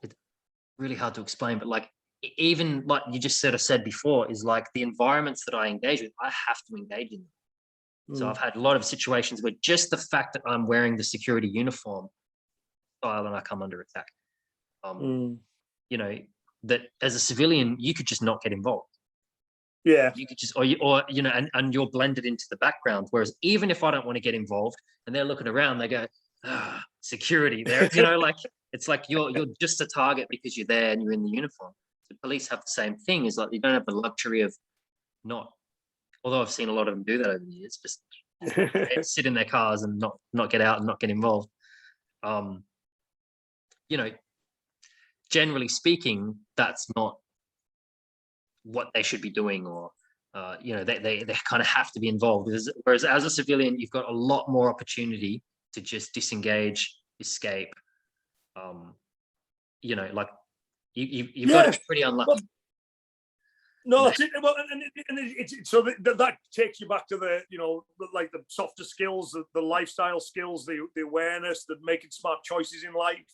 it's really hard to explain, but like even like you just said before, is like the environments that I engage with, I have to engage in them. So I've had a lot of situations where just the fact that I'm wearing the security uniform style and I come under attack. That as a civilian, you could just not get involved. Yeah. You could just, and you're blended into the background. Whereas even if I don't want to get involved and they're looking around, they go, security there, like it's like you're just a target because you're there and you're in the uniform. The police have the same thing, is like you don't have the luxury of not, although I've seen a lot of them do that over the years, just sit in their cars and not get out and not get involved. Generally speaking, that's not what they should be doing, or they kind of have to be involved. Whereas as a civilian, you've got a lot more opportunity to just disengage, escape. Like you've got to be pretty unlucky. No, that's it. Well, so that takes you back to the the softer skills, the lifestyle skills, the awareness, the making smart choices in life.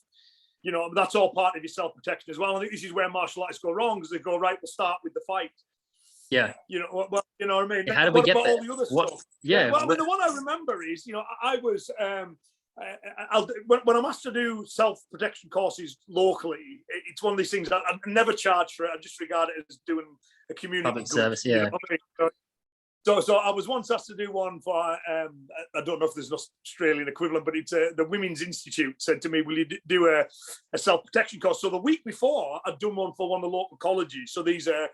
That's all part of your self-protection as well. I think this is where martial artists go wrong, because they go, right, we'll start with the fight. Yeah. What I mean? How do we get there? All the other stuff? Yeah. Well, the one I remember is, I was, when I'm asked to do self-protection courses locally, it's one of these things I never charge for it. I just regard it as doing a community public service. Yeah. So I was once asked to do one for, I don't know if there's an Australian equivalent, but it's the Women's Institute said to me, will you do a self-protection course? So the week before, I'd done one for one of the local colleges. So these are,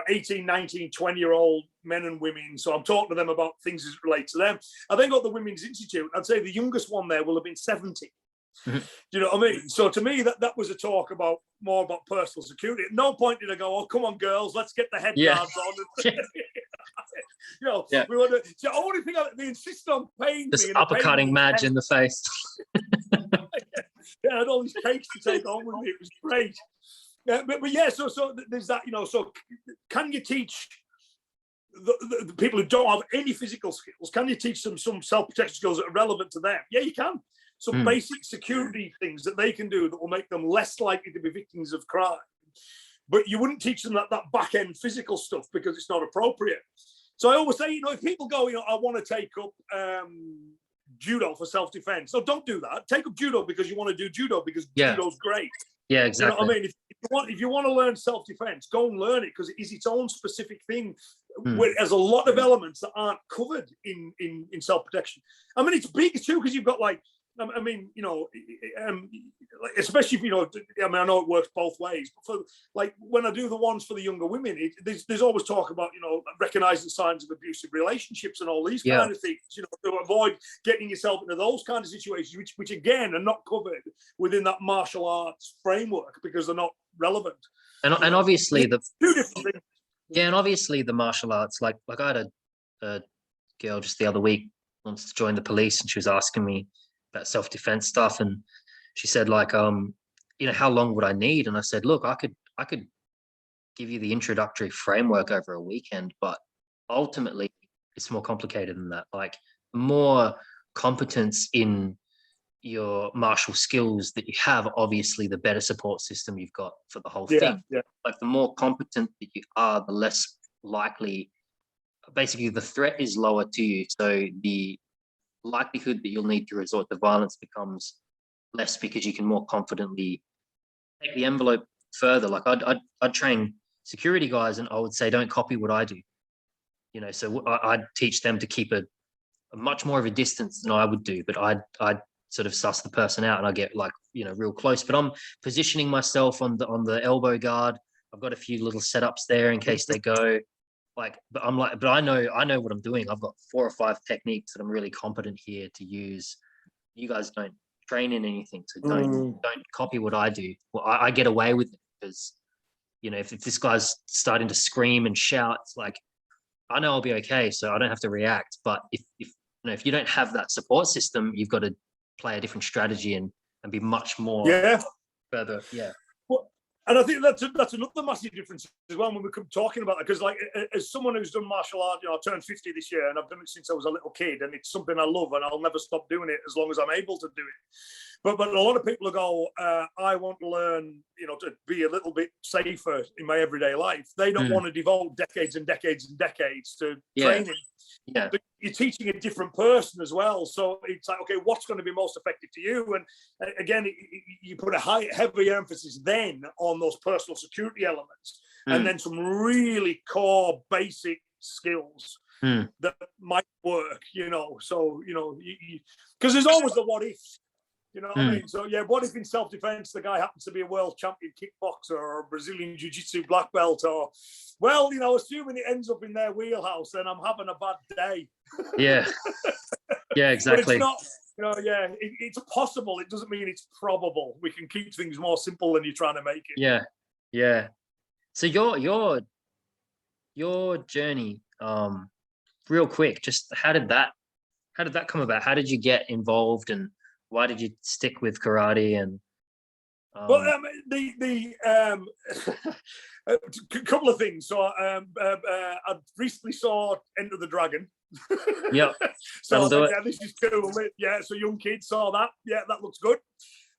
18, 19, 20-year-old men and women. So I'm talking to them about things that relate to them. I then got the Women's Institute. I'd say the youngest one there will have been 70. Mm-hmm. Do you know what I mean? So to me, that was a talk more about personal security. At no point did I go, oh, come on, girls, let's get the head guards on. We want to. The only thing they insist on paying just me. Uppercutting Madge in the face. I had all these cakes to take on with me. It was great. But yeah, so there's that. So can you teach the people who don't have any physical skills? Can you teach them some self-protection skills that are relevant to them? Yeah, you can. Some basic security things that they can do that will make them less likely to be victims of crime. But you wouldn't teach them that back-end physical stuff because it's not appropriate. So I always say, if people go, I want to take up judo for self-defense. So don't do that. Take up judo because you want to do judo because Yeah. judo's great. Yeah, exactly. You know what I mean? If you want to learn self-defense, go and learn it because it is its own specific thing. Where there's a lot of elements that aren't covered in self-protection. I mean, it's big too because you've got like, I mean, you know, especially if, you know, I mean, I know it works both ways, but for like when I do the ones for the younger women, there's always talk about, you know, recognizing signs of abusive relationships and all these kind of things, you know, to avoid getting yourself into those kind of situations, which again are not covered within that martial arts framework because they're not relevant. And obviously the two different things. Yeah, and obviously the martial arts, like I had a girl just the other week wants to join the police, and she was asking me about self-defense stuff, and she said like, you know, how long would I need? And I said, look, I could give you the introductory framework over a weekend, but ultimately it's more complicated than that. Like, more competence in your martial skills that you have, obviously the better support system you've got for the whole thing. Yeah. Like, the more competent that you are, the less likely, basically the threat is lower to you, so the likelihood that you'll need to resort to violence becomes less because you can more confidently take the envelope further. Like, I'd train security guys and I would say, don't copy what I do, you know. So I'd teach them to keep a much more of a distance than I would do, but I'd sort of suss the person out and I get, like, you know, real close. But I'm positioning myself on the elbow guard. I've got a few little setups there in case they go. Like, but I'm like, but I know what I'm doing. I've got 4 or 5 techniques that I'm really competent here to use. You guys don't train in anything, so don't copy what I do. Well, I get away with it because, you know, if this guy's starting to scream and shout, it's like, I know I'll be okay, so I don't have to react. But if you know, if you don't have that support system, you've got to play a different strategy and be much more further. Yeah. Well, and I think that's another massive difference as well when we come talking about it, because like as someone who's done martial art, you know, I turned 50 this year and I've done it since I was a little kid, and it's something I love and I'll never stop doing it as long as I'm able to do it. But a lot of people go, I want to learn, you know, to be a little bit safer in my everyday life. They don't want to devote decades and decades and decades to training. Yeah. But you're teaching a different person as well. So it's like, okay, what's going to be most effective to you? And again, you put a heavy emphasis then on those personal security elements and then some really core basic skills that might work, you know. So, you know, because there's always the what if. You know what I mean? So, yeah, what if in self-defense the guy happens to be a world champion kickboxer or a Brazilian jiu-jitsu black belt, or, well, you know, assuming it ends up in their wheelhouse, then I'm having a bad day. Yeah. Yeah, exactly. But it's not, you know, it's possible. It doesn't mean it's probable. We can keep things more simple than you're trying to make it. Yeah. Yeah. So your journey, real quick, just how did that come about? How did you get involved, and why did you stick with karate? And well, a couple of things. So I recently saw Enter the Dragon. Yeah, so yeah, this is cool. Yeah, so young kids saw that. Yeah, that looks good.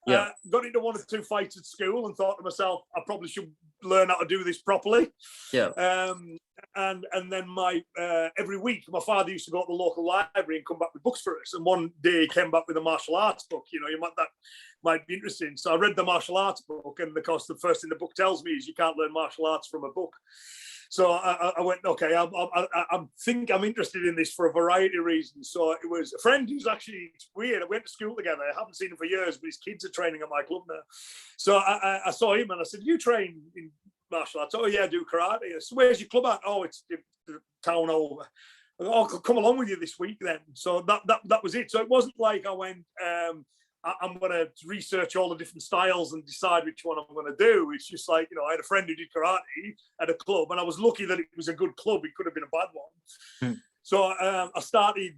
Yeah, got into 1 or 2 fights at school and thought to myself, I probably should learn how to do this properly. Yeah. And then every week my father used to go to the local library and come back with books for us. And one day he came back with a martial arts book. You know, that might be interesting. So I read the martial arts book, and of course the first thing the book tells me is you can't learn martial arts from a book. So I went, okay, I think I'm interested in this for a variety of reasons. So it was a friend who's actually, it's weird, we went to school together. I haven't seen him for years, but his kids are training at my club now. So I saw him and I said, you train in martial arts? Oh, yeah, I do karate. I said, where's your club at? Oh, it's the town over. I'll come along with you this week then. So that was it. So it wasn't like I went, I'm going to research all the different styles and decide which one I'm going to do. It's just like, you know, I had a friend who did karate at a club, and I was lucky that it was a good club. It could have been a bad one. So I started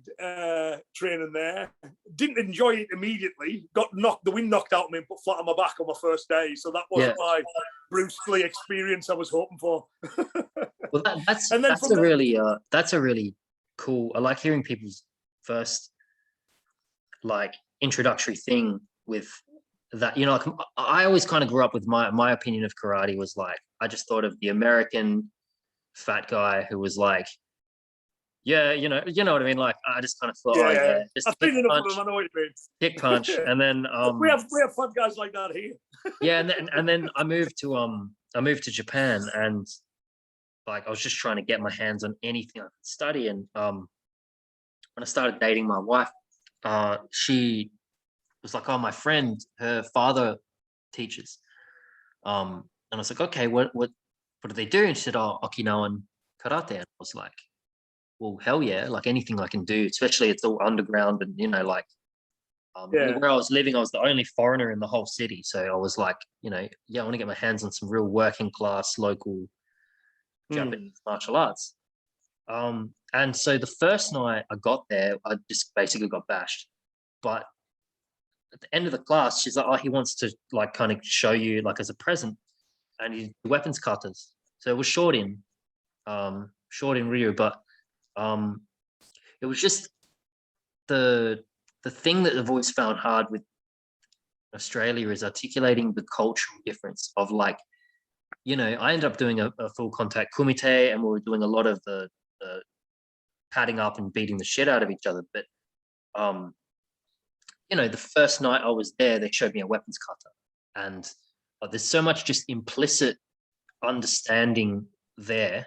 training there. Didn't enjoy it immediately. Got the wind knocked out of me and put flat on my back on my first day. So that wasn't my Bruce Lee experience I was hoping for. Well, that's a really cool. I like hearing people's first, like, introductory thing with that. You know, like, I always kind of grew up with my opinion of karate was like, I just thought of the American fat guy who was like, Yeah, you know what I mean. Like I just kind of thought, just I've kick seen enough of punch, them. I know what you mean. kick punch, and then we have fun guys like that here. yeah, and then I moved to Japan, and like I was just trying to get my hands on anything I could study. And when I started dating my wife, she was like, "Oh, my friend, her father teaches." And I was like, "Okay, what do they do?" And she said, "Oh, Okinawan karate." And I was like, "Well, hell yeah! Like anything I can do, especially it's all underground and like." Where I was living, I was the only foreigner in the whole city. So I was like, I want to get my hands on some real working class local Japanese martial arts. And so the first night I got there, I just basically got bashed. But at the end of the class, she's like, "Oh, he wants to like kind of show you like as a present, and he's weapons cutters." So it was short in Ryu, but it was just the thing that I've always found hard with Australia is articulating the cultural difference of like, I ended up doing a full contact kumite, and we were doing a lot of the padding up and beating the shit out of each other. But the first night I was there, they showed me a weapons cutter, and there's so much just implicit understanding there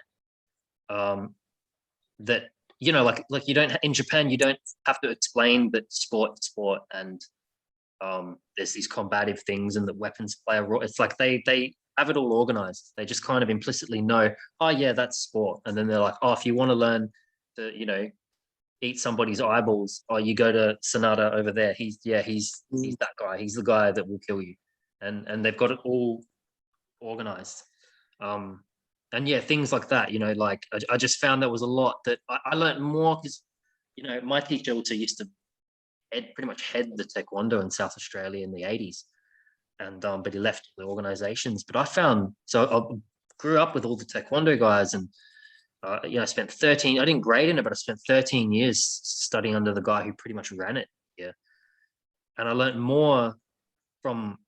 that like you don't in Japan you don't have to explain that sport, and there's these combative things and that weapons play a role. It's like they have it all organized. They just kind of implicitly know, oh yeah, that's sport. And then they're like, oh, if you want to learn to, eat somebody's eyeballs, oh, you go to Sonata over there. He's that guy. He's the guy that will kill you. And they've got it all organized. And yeah, things like that, like I just found there was a lot that I learned more because, my teacher also used to pretty much head the taekwondo in South Australia in the 80s, and but he left the organizations. But I grew up with all the taekwondo guys, and I spent 13. I didn't grade in it, but I spent 13 years studying under the guy who pretty much ran it here, and I learned more from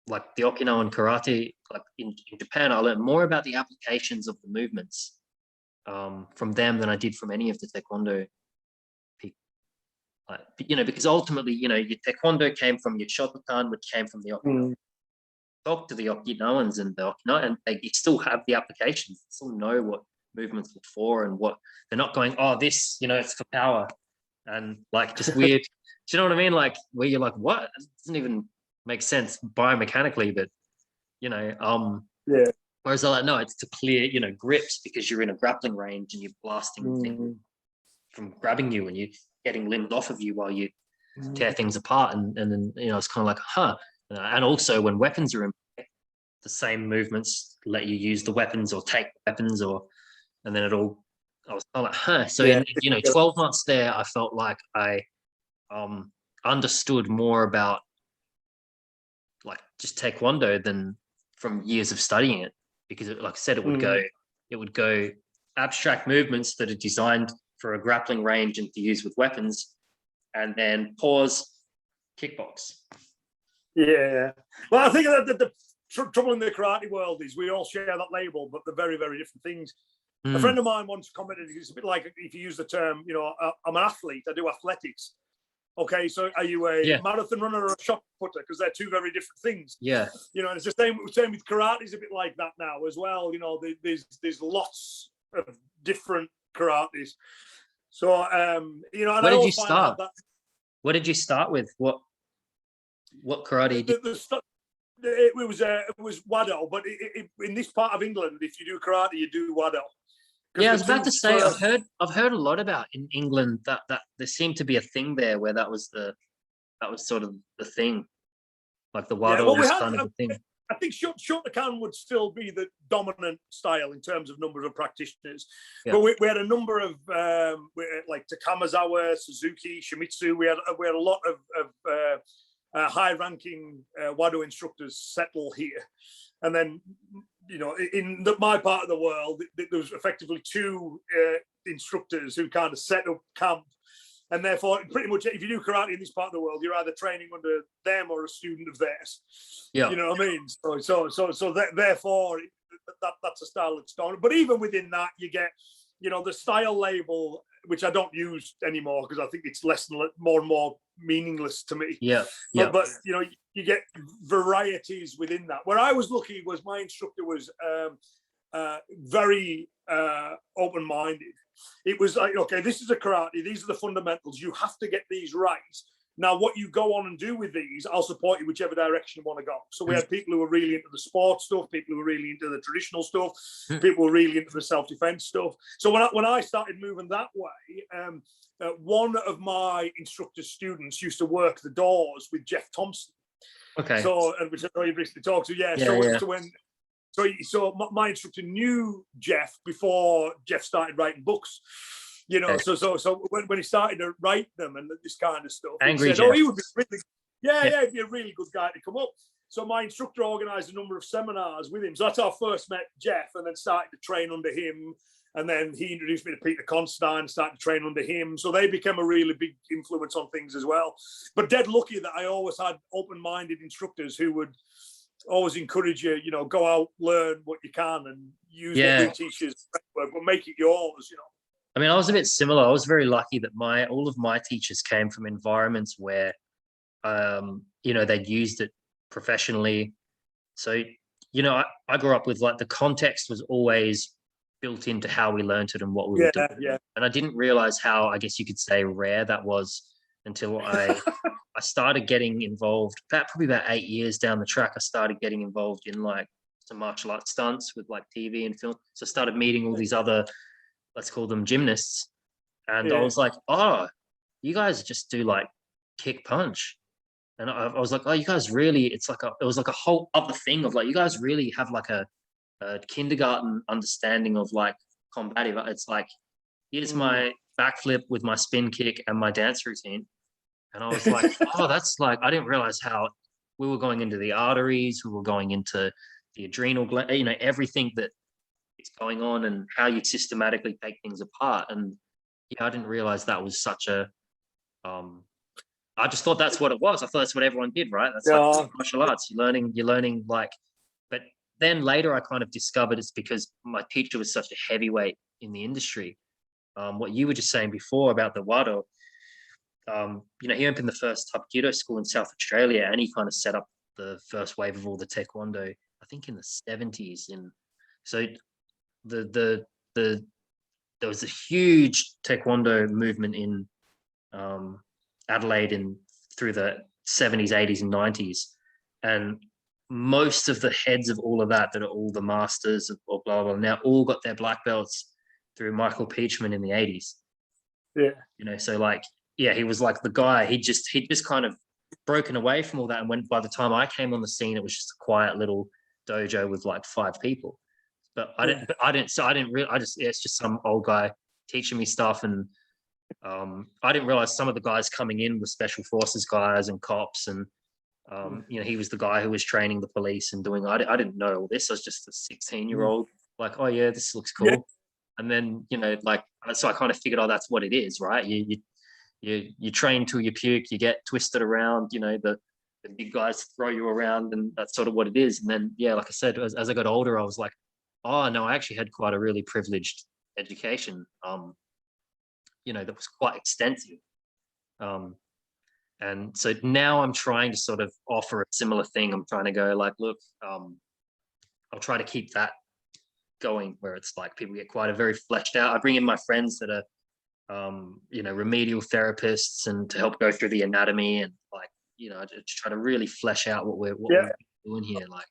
like the Okinawan karate. Like in Japan, I learned more about the applications of the movements from them than I did from any of the taekwondo people. Because ultimately, your taekwondo came from your Shotokan, which came from the Okinawan. Talk to the Okinawans and the Okinawan, and they still have the applications. They still know what movements are for and what they're not going. Oh, this, it's for power, and like just weird. Do you know what I mean? Like where you're like, what? It doesn't even make sense biomechanically, but yeah. Whereas they're like, no, it's to clear, grips because you're in a grappling range and you're blasting things from grabbing you and you're getting limbs off of you while you tear things apart. And then, it's kind of like, huh. And also when weapons are in play, the same movements let you use the weapons or take weapons and then I was kind of like, huh. So in 12 months there, I felt like I understood more about like just taekwondo than from years of studying it, because like I said, it would go abstract movements that are designed for a grappling range and to use with weapons, and then pause, kickbox. Yeah. Well, I think that the trouble in the karate world is we all share that label, but they're very, very different things. A friend of mine once commented, it's a bit like if you use the term, I'm an athlete, I do athletics. Okay, so are you a marathon runner or a shot putter? Because they're two very different things. Yeah. And it's the same with karate is a bit like that now as well. There's lots of different karates. So and where did you start? What did you start with? What karate? It was Wado, but in this part of England, if you do karate, you do Wado. Yeah, I was about to say, I've heard a lot about in England that there seemed to be a thing there where that was sort of the thing, like the Wado was kind of the thing. I think Shotokan would still be the dominant style in terms of number of practitioners, but we had a number of like Takamazawa, Suzuki, Shimizu. We had a lot of high-ranking Wado instructors settle here, and then. In my part of the world, there was effectively two instructors who kind of set up camp, and therefore, pretty much, if you do karate in this part of the world, you're either training under them or a student of theirs. Yeah, you know what I mean. So therefore, that's a style that's dominant. But even within that, you get, the style label, which I don't use anymore because I think it's more and more meaningless to me. Yeah. But you get varieties within that. Where I was lucky was my instructor was very open-minded. It was like, okay, this is a karate. These are the fundamentals. You have to get these right. Now, what you go on and do with these, I'll support you whichever direction you want to go. So we had people who were really into the sports stuff, people who were really into the traditional stuff, people who were really into the self-defense stuff. So when I started moving that way, one of my instructor's students used to work the doors with Jeff Thompson. Okay. So, which I know you briefly talked to. Yeah. So my instructor knew Jeff before Jeff started writing books. So when he started to write them and this kind of stuff, Angry he said, Jeff. he would be he'd be a really good guy to come up. So my instructor organised a number of seminars with him. So that's how I first met Jeff, and then started to train under him. And then he introduced me to Peter Constantine, started to train under him. So they became a really big influence on things as well. But dead lucky that I always had open-minded instructors who would always encourage you, go out, learn what you can, and use what we teach you, but make it yours, I mean, I was a bit similar. I was very lucky that all of my teachers came from environments where, they'd used it professionally. So, I grew up with, like, the context was always built into how we learned it and what we were doing. Yeah. And I didn't realize how, I guess you could say, rare that was until I started getting involved. Probably about 8 years down the track, I started getting involved in, like, some martial arts stunts with, like, TV and film. So I started meeting all these other, let's call them gymnasts. And I was like, oh, you guys just do, like, kick punch. And I was like, oh, you guys really, it was like a whole other thing of, like, you guys really have, like, a kindergarten understanding of, like, combative. It's like, here's my backflip with my spin kick and my dance routine. And I was like, oh, that's like, I didn't realize how we were going into the arteries, we were going into the adrenal gland, everything that is going on and how you systematically take things apart. And I didn't realize that was such a, I just thought that's what it was. I thought that's what everyone did, right? That's like martial arts. You're learning like, but then later I kind of discovered it's because my teacher was such a heavyweight in the industry. What you were just saying before about the Wado, he opened the first Hapkido school in South Australia, and he kind of set up the first wave of all the Taekwondo, I think in the 70s. And so there was a huge Taekwondo movement in Adelaide through the 70s, 80s, and 90s. And most of the heads of all of that are all the masters of blah, blah, now all got their black belts through Michael Peachman in the 80s. Yeah. So like, he was like the guy, he'd just kind of broken away from all that. And by the time I came on the scene, it was just a quiet little dojo with like 5 people. But it's just some old guy teaching me stuff. And I didn't realize some of the guys coming in were special forces guys and cops. And, he was the guy who was training the police and doing, I didn't know all this. I was just a 16-year-old, like, oh yeah, this looks cool. Yeah. And then, so I kind of figured, oh, that's what it is, right? You train till you puke, you get twisted around, the big guys throw you around, and that's sort of what it is. And then, like I said, as I got older, I was like, oh no, I actually had quite a really privileged education, that was quite extensive. And so now I'm trying to sort of offer a similar thing. I'm trying to go like, look, I'll try to keep that going where it's like people get quite a very fleshed out. I bring in my friends that are, remedial therapists and to help go through the anatomy and like, to try to really flesh out what we're doing here. Like,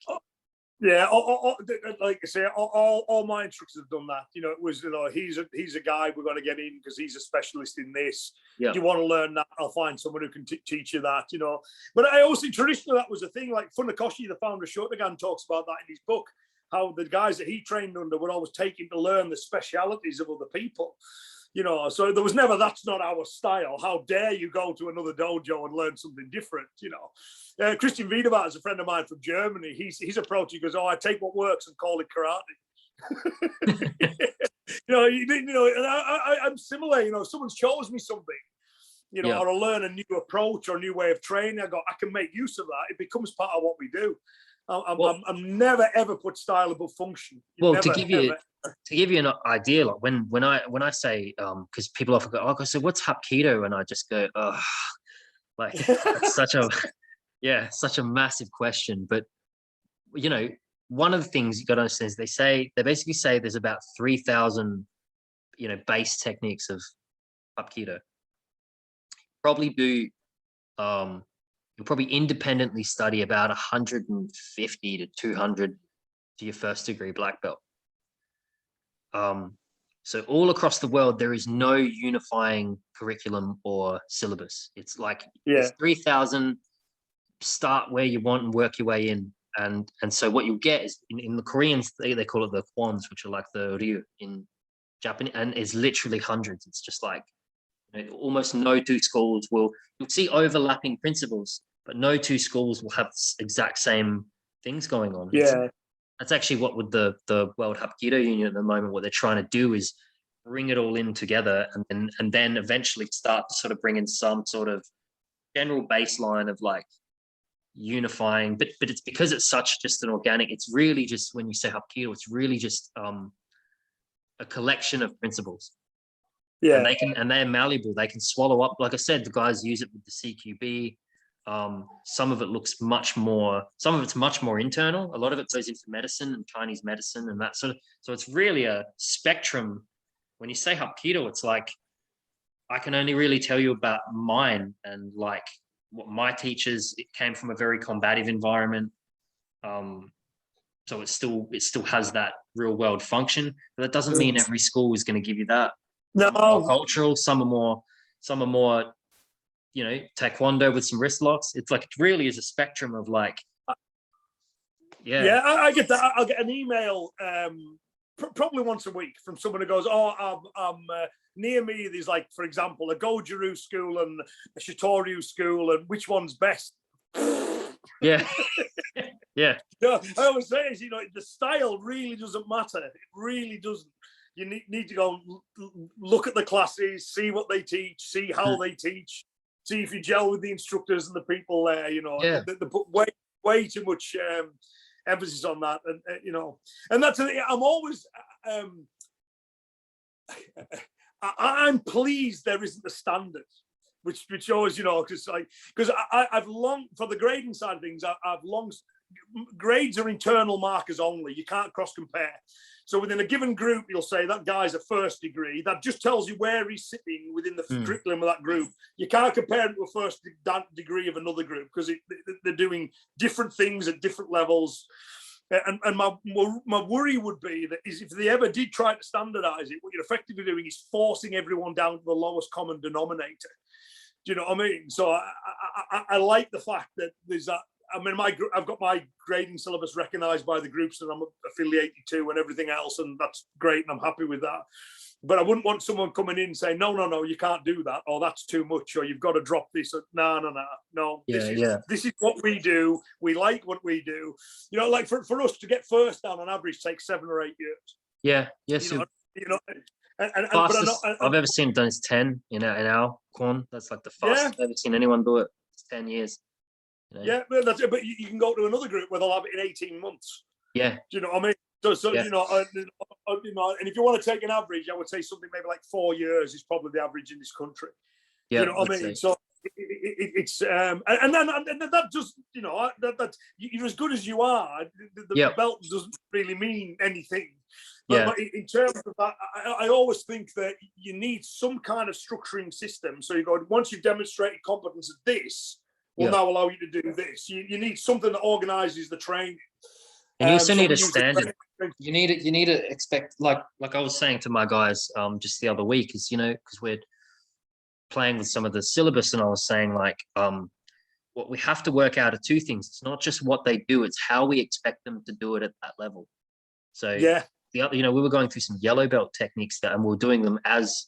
like I say, all my instructors have done that. It was, he's a guy we're going to get in because he's a specialist in this. Yeah. Do you want to learn that? I'll find someone who can teach you that, But I also think traditionally that was a thing. Like Funakoshi, the founder of Shotogan, talks about that in his book, how the guys that he trained under would always take him to learn the specialities of other people. So there was never, that's not our style. How dare you go to another dojo and learn something different, Christian Wiedemann is a friend of mine from Germany. His approach, he goes, oh, I take what works and call it karate. And I'm similar, if someone shows me something, or I learn a new approach or a new way of training, I go, I can make use of that. It becomes part of what we do. I'm never ever put style above function. Well, never, to give you an idea, like when I say because people often go, oh, so what's Hapkido, and I just go, oh, like that's such a massive question. But you know, one of the things you got to understand is they basically say there's about 3,000 base techniques of Hapkido. Probably do you'll probably independently study about 150 to 200 to your first degree black belt. So all across the world, there is no unifying curriculum or syllabus. It's like there's 3,000. Start where you want and work your way in. And so what you'll get is in the Koreans, they call it the kwons, which are like the ryu in Japanese, and it's literally hundreds. It's just like almost no two schools you'll see overlapping principles, but no two schools will have exact same things going on. That's actually what with the World Hapkido Union at the moment, what they're trying to do is bring it all in together and then eventually start to sort of bring in some sort of general baseline of like unifying, but it's because it's such just an organic, it's really just, when you say Hapkido, it's really just a collection of principles. And they're malleable. They can swallow up. Like I said, the guys use it with the CQB. Some of it looks some of it's much more internal. A lot of it goes into medicine and Chinese medicine and that sort of. So it's really a spectrum. When you say Hapkido, it's like I can only really tell you about mine and like what my teachers. It came from a very combative environment. So it still has that real world function, but that doesn't mean every school is going to give you that. No, some are more cultural, some are more, taekwondo with some wrist locks. It's like, it really is a spectrum of like, I get that. I'll get an email probably once a week from someone who goes, oh, I'm near me. There's like, for example, a Goju-Ryu school and a Shitoryu school, and which one's best? Yeah. Yeah. I always say is, the style really doesn't matter. It really doesn't. You need to go look at the classes, see what they teach, see how they teach, see if you gel with the instructors and the people there. They put way too much emphasis on that, and that's. I'm always. I'm pleased there isn't a standard, which always because I've long, for the grading side of things, I've long. Grades are internal markers only. You can't cross compare. So within a given group, you'll say that guy's a first degree. That just tells you where he's sitting within the curriculum of that group. You can't compare him to a first degree of another group because they're doing different things at different levels. And my worry would be that is if they ever did try to standardize it, what you're effectively doing is forcing everyone down to the lowest common denominator. Do you know what I mean? So I like the fact that there's that. I mean, I've got my grading syllabus recognised by the groups that I'm affiliated to and everything else, and that's great, and I'm happy with that. But I wouldn't want someone coming in and saying, no, you can't do that, or that's too much, or you've got to drop this. No. This is what we do. We like what we do. Like for us to get first down on average takes 7 or 8 years. Yeah. Yes. I've ever seen done is 10 in our corn. That's like the fastest I've ever seen anyone do it. It's 10 years. Yeah, that's it. But you can go to another group where they'll have it in 18 months. Yeah. Do you know what I mean? So and if you want to take an average, I would say something maybe like 4 years is probably the average in this country. Yeah. You know what I mean? So it's and then that just that you're as good as you are. The belt doesn't really mean anything. But in terms of that, I always think that you need some kind of structuring system. So you go, once you've demonstrated competence at this, will now allow you to do this. You need something that organizes the training. And you also need a standard. You need to expect, like I was saying to my guys just the other week, is because we're playing with some of the syllabus, and I was saying like what we have to work out are two things. It's not just what they do; it's how we expect them to do it at that level. So we were going through some yellow belt techniques and we were doing them as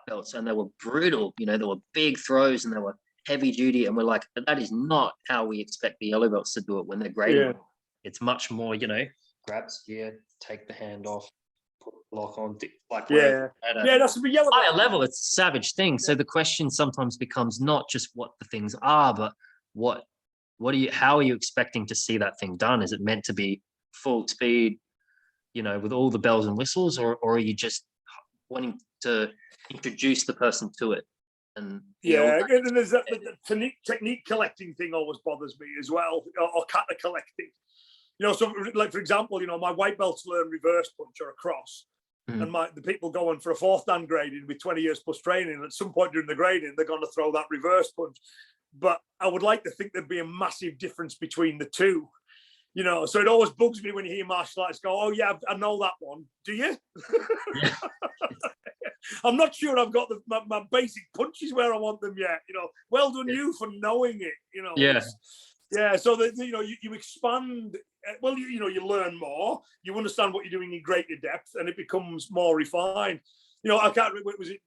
belts, and they were brutal. There were big throws and they were heavy duty, and we're like, but that is not how we expect the yellow belts to do it when they're grading. It's much more, grab gear, take the hand off, put the lock on, like that's a yellow higher level. It's a savage thing. So the question sometimes becomes not just what the things are, but what how are you expecting to see that thing done? Is it meant to be full speed, with all the bells and whistles, or are you just wanting to introduce the person to it? And and there's the technique collecting thing always bothers me as well, or kata collecting. So like for example, my white belts learn reverse punch or a cross, and the people going for a 4th dan grading with 20 years plus training. At some point during the grading, they're going to throw that reverse punch. But I would like to think there'd be a massive difference between the two. So it always bugs me when you hear martial artists go, "Oh yeah, I know that one." Do you? Yeah. I'm not sure I've got my basic punches where I want them yet. Well done you for knowing it. Yeah. So that you expand. Well, you learn more. You understand what you're doing in greater depth, and it becomes more refined. I can't remember. Was it?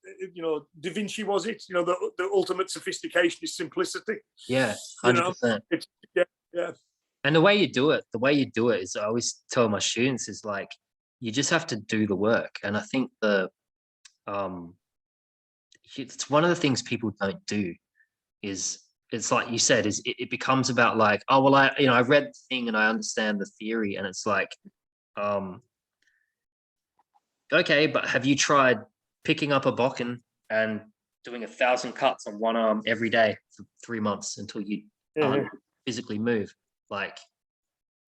Da Vinci, was it? The ultimate sophistication is simplicity. Yeah, 100%. Yeah. And the way you do it is, I always tell my students, is like, you just have to do the work. And I think it's one of the things people don't do is, it's like you said, is it becomes about like, oh, well, I read the thing and I understand the theory. And it's like, okay, but have you tried picking up a bokken and doing 1,000 cuts on one arm every day for 3 months until you physically move? Like,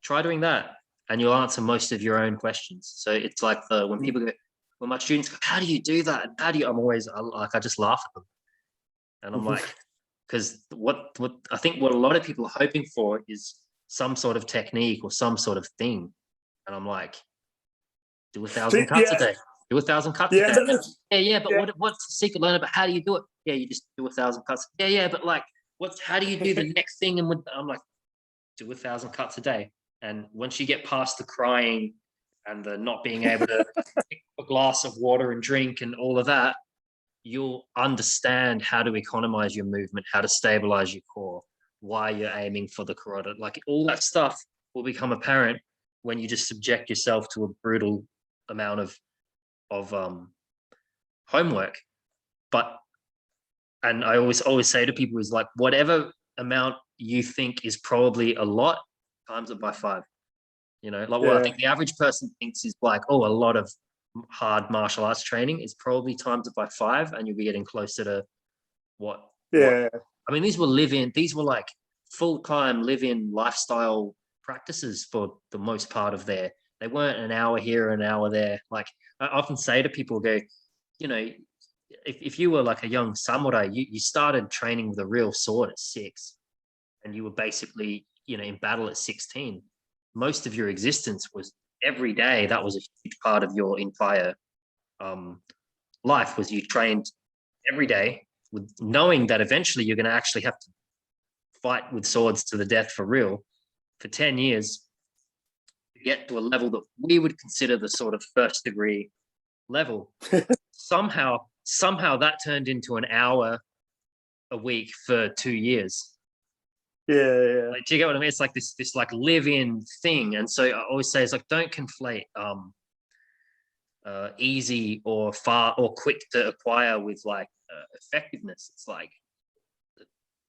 try doing that, and you'll answer most of your own questions. So it's like when people go, when my students go, "How do you do that? How do you?" I'm always I just laugh at them, and I'm like, because what I think what a lot of people are hoping for is some sort of technique or some sort of thing, and I'm like, do 1,000 cuts a day. Do 1,000 cuts a day. But what's the secret? Learn about how do you do it? Yeah, you just do 1,000 cuts. Yeah, but like, how do you do the next thing? And I'm like, do 1,000 cuts a day. And once you get past the crying and the not being able to pick a glass of water and drink and all of that, you'll understand how to economize your movement, how to stabilize your core, why you're aiming for the carotid. Like, all that stuff will become apparent when you just subject yourself to a brutal amount of homework. And I always say to people is like, whatever amount you think is probably a lot, times it by 5. What I think the average person thinks is like, oh, a lot of hard martial arts training is probably times it by 5, and you'll be getting closer to what. I mean, these were like full-time live-in lifestyle practices for the most part of they weren't an hour here, an hour there. Like, I often say to people, go, if you were like a young samurai, you started training with a real sword at 6, and you were basically, in battle at 16. Most of your existence was every day. That was a huge part of your entire life, was you trained every day with knowing that eventually you're going to actually have to fight with swords to the death for real for 10 years to get to a level that we would consider the sort of first degree level. Somehow that turned into an hour a week for 2 years. Like, do you get what I mean? It's like this like live-in thing. And so I always say, it's like, don't conflate easy or far or quick to acquire with like effectiveness. It's like,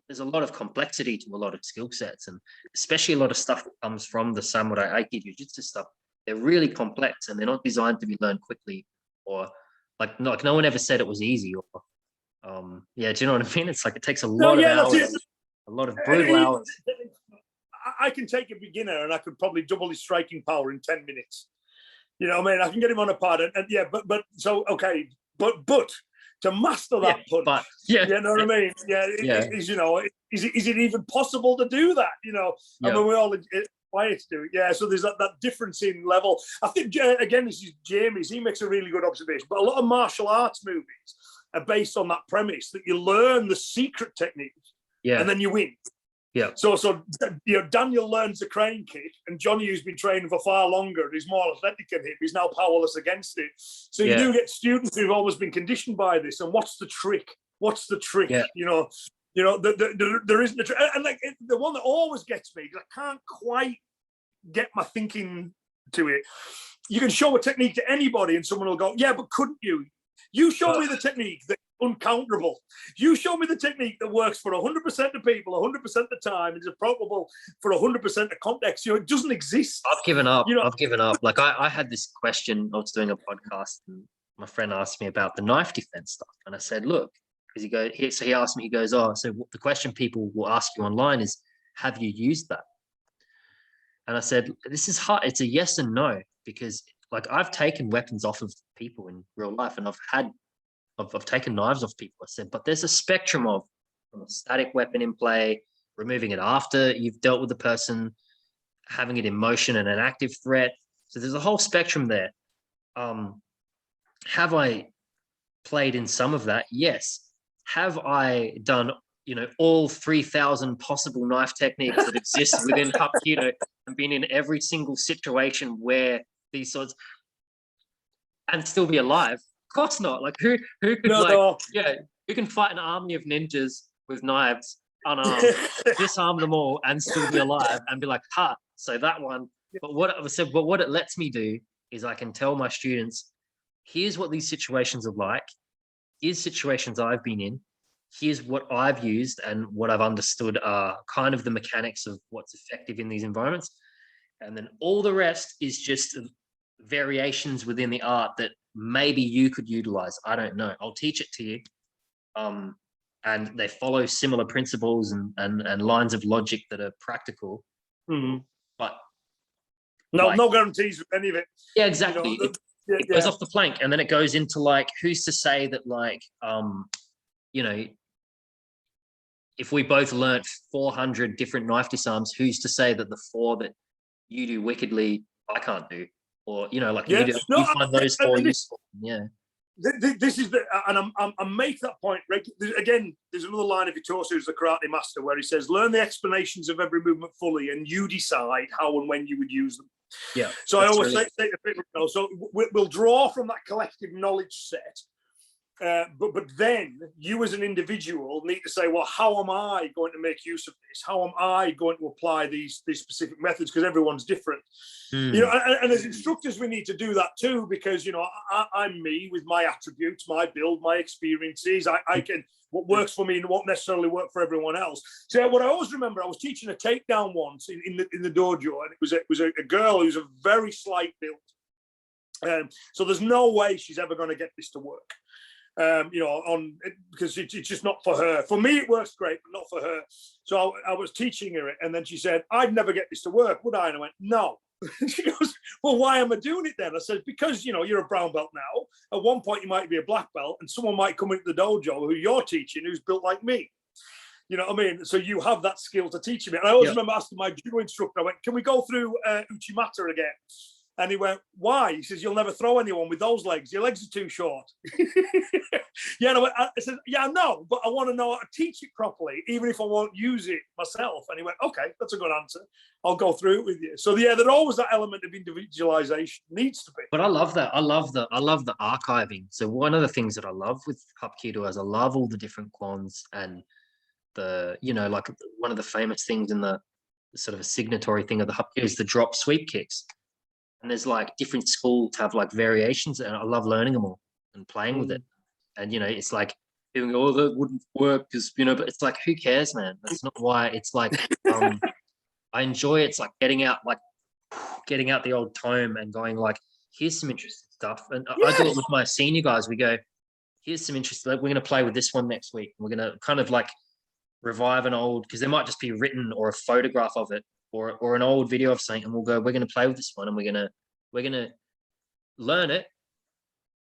there's a lot of complexity to a lot of skill sets, and especially a lot of stuff that comes from the samurai aikido jiu-jitsu stuff. They're really complex, and they're not designed to be learned quickly, or like no one ever said it was easy, or do you know what I mean? It's like, it takes a lot of hours, a lot of brutal hours. I can take a beginner and I could probably double his striking power in 10 minutes. You know what I mean? I can get him on a pad, but to master that punch, you know what I mean? Is it even possible to do that? I mean, we all aspire to do it. Yeah, so there's that difference in level. I think, again, this is Jamie's. He makes a really good observation. But a lot of martial arts movies are based on that premise that you learn the secret technique, and then you win. Yeah. So Daniel learns the crane kick, and Johnny, who's been training for far longer, is more athletic than him. He's now powerless against it. So you do get students who've always been conditioned by this. And what's the trick? What's the trick? Yeah. There isn't a trick. And like the one that always gets me, because I can't quite get my thinking to it. You can show a technique to anybody, and someone will go, "Yeah, but couldn't you? You show me the technique that uncounterable. You show me the technique that works for 100% of people, 100% of the time, is applicable for 100% of context. It doesn't exist. I've given up. I've given up. Like I had this question. I was doing a podcast, and my friend asked me about the knife defense stuff, and I said, "Look," because he asked me. He goes, "Oh, so the question people will ask you online is, have you used that?" And I said, "This is hard. It's a yes and no, because like I've taken weapons off of people in real life, and I've taken knives off people." I said, but there's a spectrum of from a static weapon in play, removing it after you've dealt with the person, having it in motion and an active threat. So there's a whole spectrum there. Have I played in some of that? Yes. Have I done, all 3,000 possible knife techniques that exist within Hapkido and been in every single situation where these sorts and still be alive? Of course not. Like who could who can fight an army of ninjas with knives unarmed, disarm them all and still be alive and be like, so that one. But what it lets me do is I can tell my students, here's what these situations are like. Here's situations I've been in. Here's what I've used and what I've understood are kind of the mechanics of what's effective in these environments. And then all the rest is just variations within the art that maybe you could utilize. I don't know. I'll teach it to you. And they follow similar principles and lines of logic that are practical. Mm-hmm. But no guarantees with any of it. Yeah, exactly. It goes off the plank, and then it goes into like, who's to say that if we both learnt 400 different knife disarms, who's to say that the 4 that you do wickedly I can't do? Or you find those 4 useful. Yeah. This is and I make that point. Again, there's another line of Itosu, who's the karate master, where he says, "Learn the explanations of every movement fully, and you decide how and when you would use them." Yeah. So I always say to people, so we'll draw from that collective knowledge set. But then you as an individual need to say, well, how am I going to make use of this? How am I going to apply these specific methods? Because everyone's different. And as instructors, we need to do that too, because, I'm me with my attributes, my build, my experiences. I can, what works for me and won't necessarily work for everyone else. So what I always remember, I was teaching a takedown once in the dojo, and it was a girl who's a very slight build. So there's no way she's ever going to get this to work. Because it's just not for her. For me, it works great, but not for her. So I was teaching her it, and then she said, "I'd never get this to work, would I?" And I went, "No." She goes, "Well, why am I doing it then?" I said, "Because, you're a brown belt now. At one point, you might be a black belt, and someone might come into the dojo who you're teaching who's built like me. You know what I mean? So you have that skill to teach me." And I always remember asking my judo instructor, I went, "Can we go through Uchimata again?" And he went, "Why?" He says, "You'll never throw anyone with those legs. Your legs are too short." And I said, "Yeah, no, but I want to know how to teach it properly, even if I won't use it myself." And he went, "Okay, that's a good answer. I'll go through it with you." So there's always that element of individualization needs to be. But I love that. I love the archiving. So one of the things that I love with Hapkido is I love all the different kwans and the, like one of the famous things in the sort of a signatory thing of the Hapkido is the drop sweep kicks. And there's like different schools have like variations, and I love learning them all and playing with it. And it's like doing all that wouldn't work because but it's like, who cares, man? That's not why. It's like I enjoy it. It's like getting out the old tome and going like, here's some interesting stuff. And I do it with my senior guys. We go, here's some interesting. We're going to play with this one next week. We're going to kind of like revive an old, because there might just be written or a photograph of it. Or an old video of something, and we'll go, we're going to play with this one, and we're going to learn it,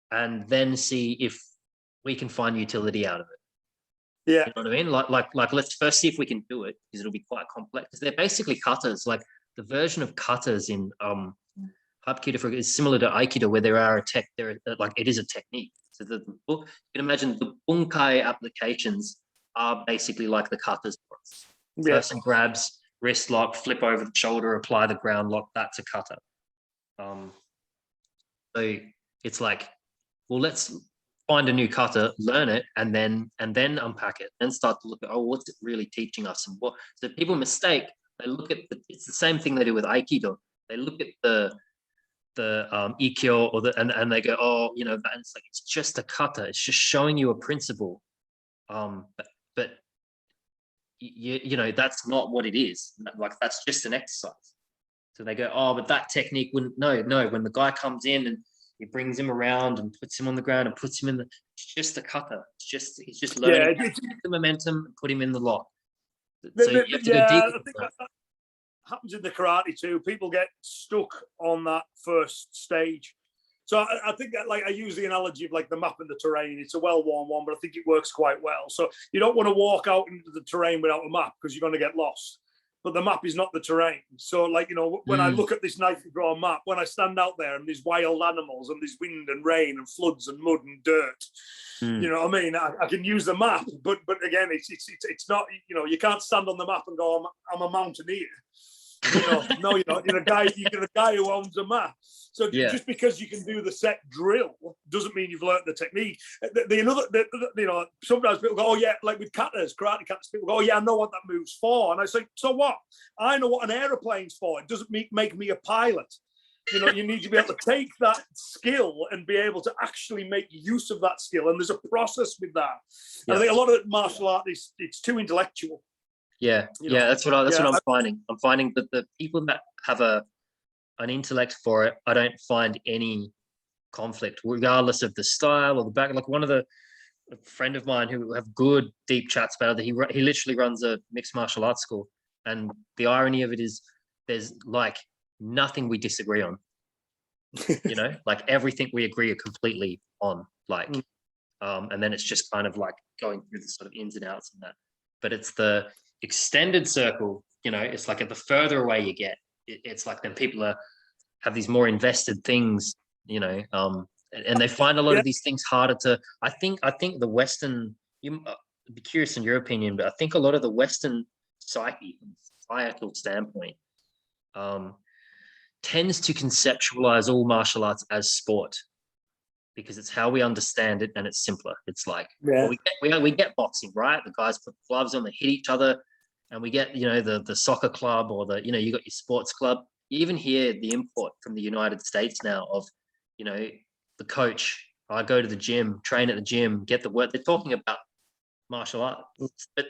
and then see if we can find utility out of it. Yeah, you know what I mean. Like let's first see if we can do it, because it'll be quite complex. Because they're basically katas. Like the version of katas in Hapkido is similar to Aikido, where it is a technique. So you can imagine the bunkai applications are basically like the katas. Person grabs, wrist lock, flip over the shoulder, apply the ground lock. That's a kata. So it's like, well, let's find a new kata, learn it, and then unpack it, and start to look at, what's it really teaching us, and what. So people mistake. They look at it's the same thing they do with Aikido. They look at the ikkyo or and they go, oh, you know, and it's like, it's just a kata. It's just showing you a principle. But you know, that's not what it is. Like, that's just an exercise. So they go, oh, but that technique wouldn't. No. When the guy comes in and he brings him around and puts him on the ground and puts him in it's just a kata. He's just learning the momentum and put him in the lock. So you have to go deep. I think that happens in the karate too. People get stuck on that first stage. So I think that, like, I use the analogy of like the map and the terrain. It's a well-worn one, but I think it works quite well. So you don't want to walk out into the terrain without a map, because you're going to get lost. But the map is not the terrain. So, like, you know, when I look at this nicely drawn map, when I stand out there and there's wild animals and there's wind and rain and floods and mud and dirt, you know what I mean? I can use the map, but again, it's not, you know, you can't stand on the map and go, I'm a mountaineer. You know, no, you're a guy who owns a map. So just because you can do the set drill doesn't mean you've learnt the technique. You know, sometimes people go, oh yeah, like with katas, karate katas, people go, oh yeah, I know what that move's for. And I say, so what? I know what an aeroplane's for. It doesn't make me a pilot. You know, you need to be able to take that skill and be able to actually make use of that skill. And there's a process with that. And I think a lot of martial art it's too intellectual. Yeah, that's what I'm finding. I'm finding that the people that have an intellect for it, I don't find any conflict, regardless of the style or the back. Like a friend of mine who have good deep chats about it. He literally runs a mixed martial arts school, and the irony of it is there's like nothing we disagree on. You know, like everything we agree completely on. Like, and then it's just kind of like going through the sort of ins and outs of that. But it's the extended circle, you know, it's like at the further away you get, it's like then people have these more invested things, you know, and they find a lot of these things harder to. I think the Western. I'd be curious in your opinion, but I think a lot of the Western psyche, from a societal standpoint, tends to conceptualize all martial arts as sport, because it's how we understand it and it's simpler. It's like, well, we get boxing, right? The guys put gloves on, they hit each other, and we get, you know, the soccer club, or the, you know, you got your sports club. You even hear the import from the United States now of, you know, the coach. I go to the gym, train at the gym, get the work. They're talking about martial arts, but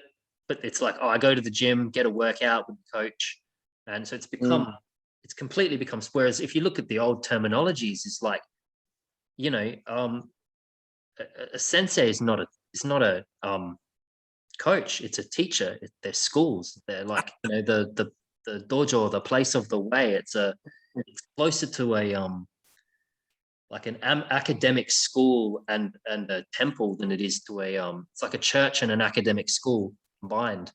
it's like, oh, I go to the gym, get a workout with the coach, and so it's completely become. Whereas if you look at the old terminologies, it's like, you know, a sensei is not a coach. It's a teacher. They're schools. They're like, you know, the dojo, the place of the way. It's closer to a like an academic school and a temple than it is to a it's like a church and an academic school combined.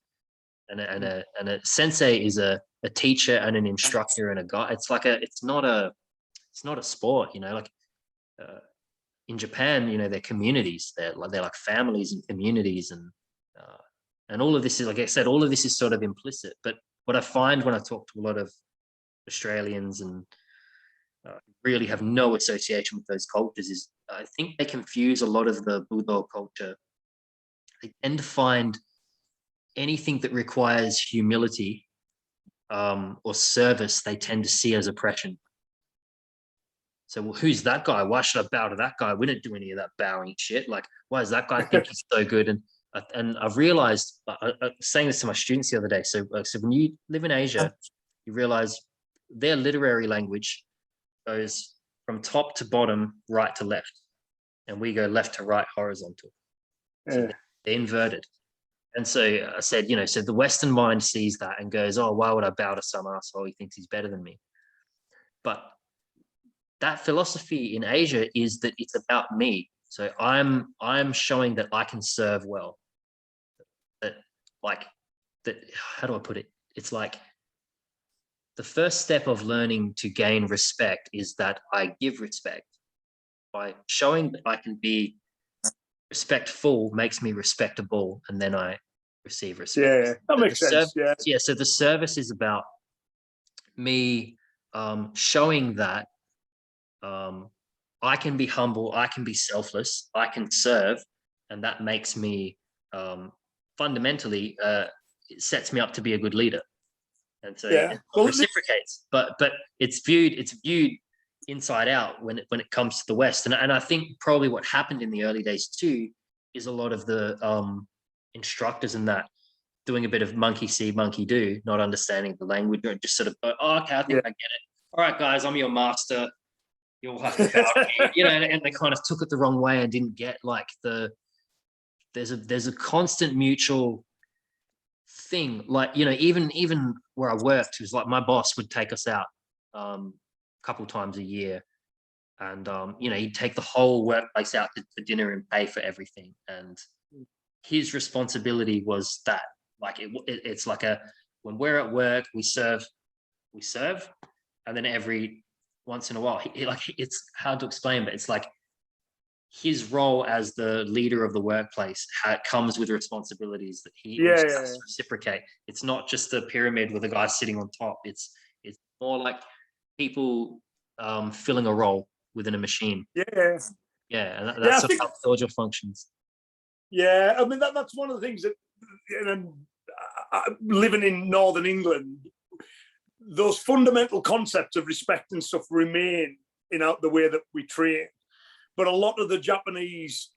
And a sensei is a teacher and an instructor and a guide. It's not a sport, you know, like. In Japan, you know, they're communities. They're like families and communities, and all of this is, like I said, all of this is sort of implicit. But what I find when I talk to a lot of Australians and really have no association with those cultures is I think they confuse a lot of the Budo culture. They tend to find anything that requires humility or service, they tend to see as oppression. So, well, who's that guy? Why should I bow to that guy? We don't do any of that bowing shit. Like, why does that guy think he's so good? And I've realized, I was saying this to my students the other day. So when you live in Asia, you realize their literary language goes from top to bottom, right to left, and we go left to right, horizontal. So they're inverted. And so I said, you know, so the Western mind sees that and goes, oh, why would I bow to some asshole? He thinks he's better than me. But that philosophy in Asia is that it's about me. So I'm showing that I can serve well. How do I put it? It's like the first step of learning to gain respect is that I give respect. By showing that I can be respectful makes me respectable, and then I receive respect. Yeah, that makes sense. Yeah, so the service is about me showing that I can be humble, I can be selfless, I can serve, and that makes me fundamentally it sets me up to be a good leader. And so it reciprocates, but it's viewed inside out when it comes to the West. And I think probably what happened in the early days too is a lot of the instructors in that doing a bit of monkey see, monkey do, not understanding the language, or just sort of go, oh, okay, I think I get it. All right, guys, I'm your master. You'll have to bow to me. You know, and they kind of took it the wrong way and didn't get like there's a constant mutual thing. Like, you know, even where I worked, it was like my boss would take us out a couple times a year, and you know, he'd take the whole workplace out to dinner and pay for everything. And his responsibility was that, like, it's like when we're at work, we serve, and then every once in a while, like, it's hard to explain, but it's like his role as the leader of the workplace comes with responsibilities that he also has to reciprocate. It's not just a pyramid with a guy sitting on top. It's more like people filling a role within a machine. And that's sort of how Dojo functions. Yeah, I mean, that's one of the things that, living in Northern England, those fundamental concepts of respect and stuff remain in the way that we train. But a lot of the Japanese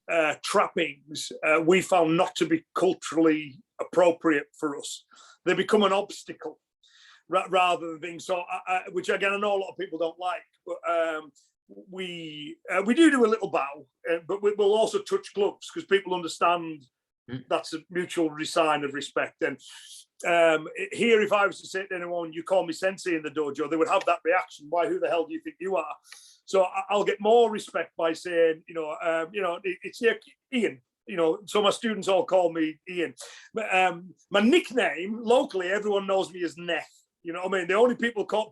trappings we found not to be culturally appropriate for us. They become an obstacle rather than being so, which again, I know a lot of people don't like, but we do a little bow, but we'll also touch gloves because people understand that's a mutual sign of respect. And here, if I was to say to anyone, you call me Sensei in the dojo, they would have that reaction. Why? Who the hell do you think you are? So I'll get more respect by saying, it's Ian. You know, so my students all call me Ian. My nickname locally, everyone knows me as Neth. You know what I mean? The only people call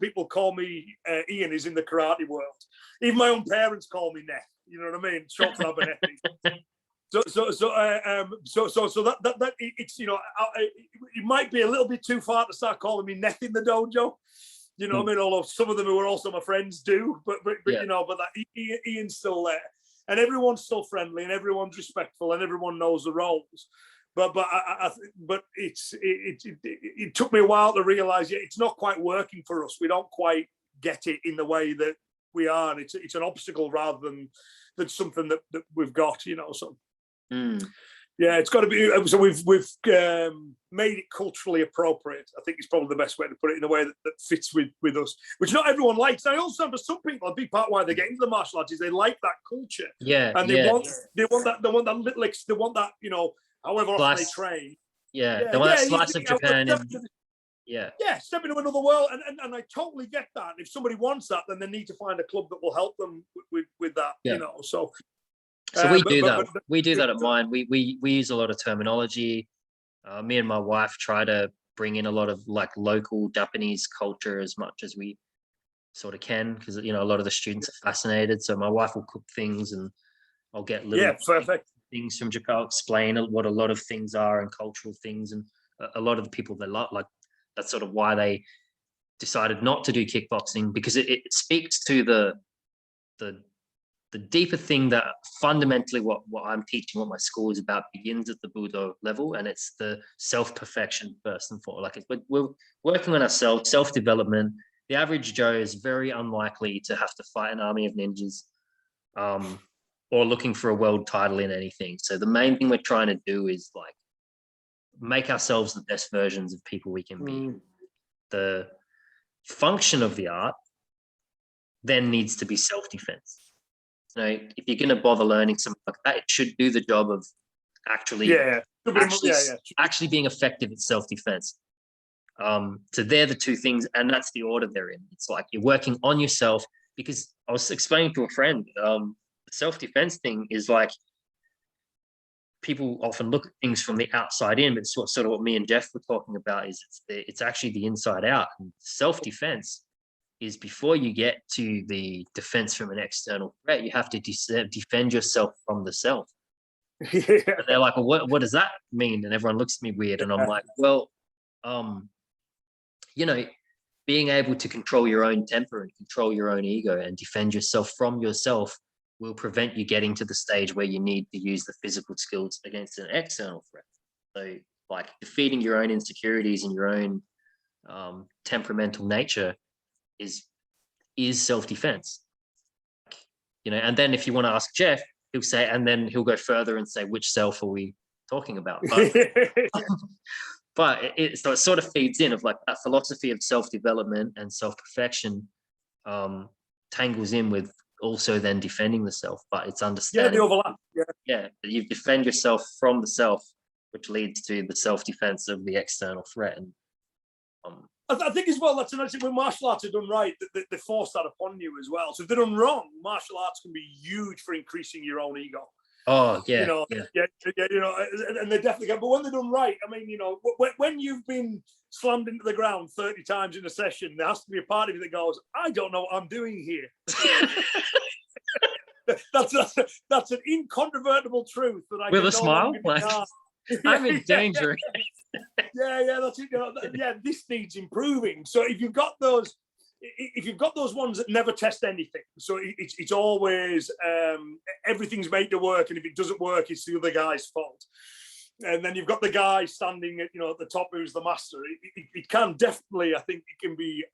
me Ian is in the karate world. Even my own parents call me Neth. You know what I mean? Short for Abernethy. So that it's, you know, it might be a little bit too far to start calling me Neth in the dojo. You know what I mean? Although some of them who are also my friends do, but you know, but that Ian's still there, and everyone's still friendly, and everyone's respectful, and everyone knows the roles. But it took me a while to realize it's not quite working for us. We don't quite get it in the way that we are. It's an obstacle rather than something that we've got. You know, so. Yeah, it's got to be. So we've made it culturally appropriate. I think it's probably the best way to put it, in a way that fits with us, which not everyone likes. I also, for some people, a big part why they get into the martial arts is they like that culture. And they want that little. They want that, you know, however often they train. They want that slice of Japan. Step into another world, and I totally get that. If somebody wants that, then they need to find a club that will help them with that. You know, so. So we do that. We do that at mine. We use a lot of terminology. Me and my wife try to bring in a lot of like local Japanese culture as much as we sort of can, because, you know, a lot of the students are fascinated. So my wife will cook things, and I'll get little things from Japan. I'll explain what a lot of things are and cultural things, and a lot of the people they like that's sort of why they decided not to do kickboxing, because it speaks to the deeper thing that fundamentally what I'm teaching, what my school is about, begins at the Budo level, and it's the self-perfection first and foremost. Like, we're working on ourselves, self-development. The average Joe is very unlikely to have to fight an army of ninjas or looking for a world title in anything. So the main thing we're trying to do is like make ourselves the best versions of people we can be. The function of the art then needs to be self-defense. You know, if you're going to bother learning something like that, it should do the job of actually being effective at self-defense. So they're the two things, and that's the order they're in. It's like you're working on yourself, because I was explaining to a friend, the self-defense thing is like, people often look at things from the outside in, but it's sort of what me and Jeff were talking about, is it's actually the inside out. And self-defense is before you get to the defense from an external threat, you have to defend yourself from the self. They're like, well, what does that mean? And everyone looks at me weird. And I'm like, well, you know, being able to control your own temper and control your own ego and defend yourself from yourself will prevent you getting to the stage where you need to use the physical skills against an external threat. So like defeating your own insecurities and your own temperamental nature is self-defense. And then if you want to ask Jeff, he'll say, and then he'll go further and say, which self are we talking about? But so it sort of feeds in of like that philosophy of self-development and self-perfection tangles in with also then defending the self, but it's understanding. Yeah, the overlap. Yeah, you defend yourself from the self, which leads to the self-defense of the external threat. And I think as well, that's another thing. When martial arts are done right, they force that upon you as well. So if they're done wrong, martial arts can be huge for increasing your own ego. Oh yeah, and they definitely can. But when they're done right, I mean, when you've been slammed into the ground 30 times in a session, there has to be a part of you that goes, I don't know what I'm doing here. That's an incontrovertible truth that I with can a smile, like, I'm in danger. That's it. This needs improving. So if you've got those ones that never test anything, so it's always everything's made to work, and if it doesn't work, it's the other guy's fault. And then you've got the guy standing at the top who's the master. It can definitely, I think, it can be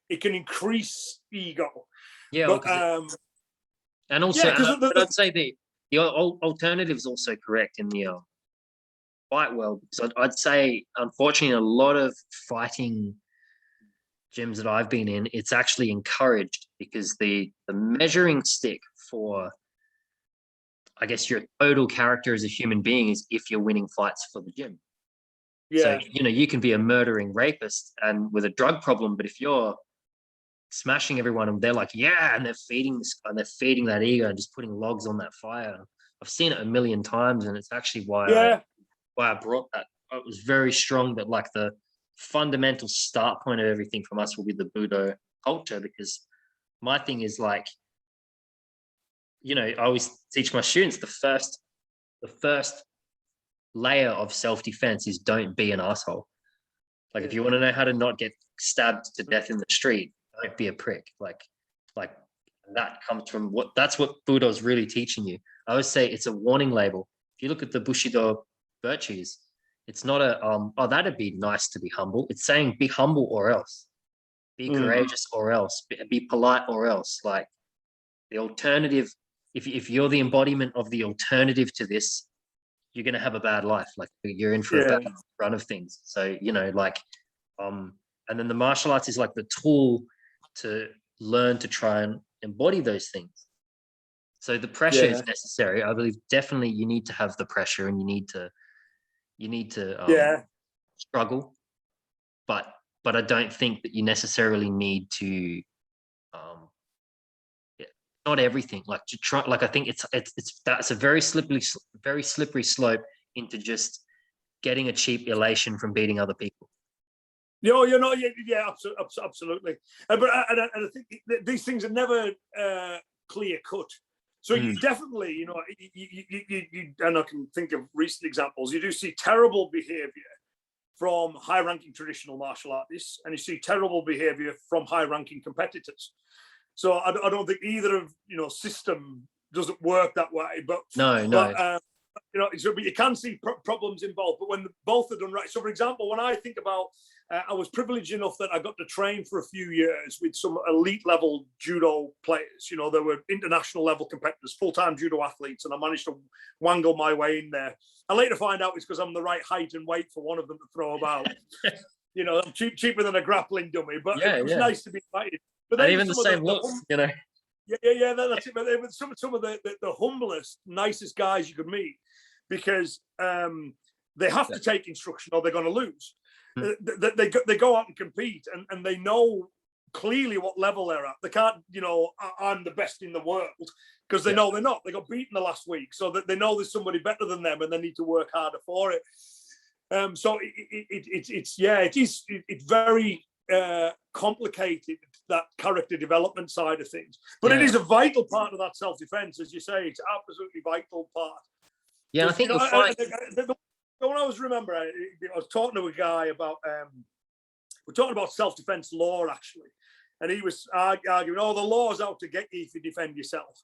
it can increase ego. Yeah, but, and also, I'd say the alternative is also correct in the fight world, because I'd say, unfortunately, a lot of fighting gyms that I've been in, it's actually encouraged, because the measuring stick for, I guess, your total character as a human being is if you're winning fights for the gym. Yeah. So, you can be a murdering rapist and with a drug problem, but if you're smashing everyone and they're like, yeah, and they're feeding this guy, and they're feeding that ego and just putting logs on that fire. I've seen it a million times, and it's actually why I brought that. It was very strong that like the fundamental start point of everything from us will be the Budo culture, because my thing is like, I always teach my students the first layer of self-defense is don't be an asshole. Like if you want to know how to not get stabbed to death in the street, don't be a prick. Like that comes from that's what Budo's really teaching you. I always say it's a warning label. If you look at the Bushido virtues, it's not a that'd be nice to be humble. It's saying be humble or else, be courageous or else, be polite or else. Like the alternative, if you're the embodiment of the alternative to this, you're gonna have a bad life. Like you're in for a bad run of things. So and then the martial arts is like the tool to learn to try and embody those things. So the pressure is necessary. I believe definitely you need to have the pressure, and you need to struggle, but I don't think that you necessarily need to not everything, like to try, like I think that's a very slippery slope into just getting a cheap elation from beating other people. Absolutely. But I think these things are never clear cut. So you definitely, you and I can think of recent examples. You do see terrible behavior from high-ranking traditional martial artists, and you see terrible behavior from high-ranking competitors. So I don't think either of system doesn't work that way. But so you can see problems in both, but when both are done right. So, for example, when I think about, I was privileged enough that I got to train for a few years with some elite level judo players. There were international level competitors, full-time judo athletes, and I managed to wangle my way in there. I later find out it's because I'm the right height and weight for one of them to throw about. I'm cheaper than a grappling dummy, but it was nice to be invited. But and even the same looks, that's it. But they were some of the humblest, nicest guys you could meet, because they have to take instruction or they're going to lose. They go out and compete, and they know clearly what level they're at. They can't, I'm the best in the world, because they know they're not. They got beaten the last week, so that they know there's somebody better than them, and they need to work harder for it. So it's very complicated, that character development side of things, but it is a vital part of that self-defense, as you say. It's an absolutely vital part. I think you'll find the one I was remember, I was talking to a guy about we're talking about self-defense law actually, and he was arguing, the law's out to get you if you defend yourself.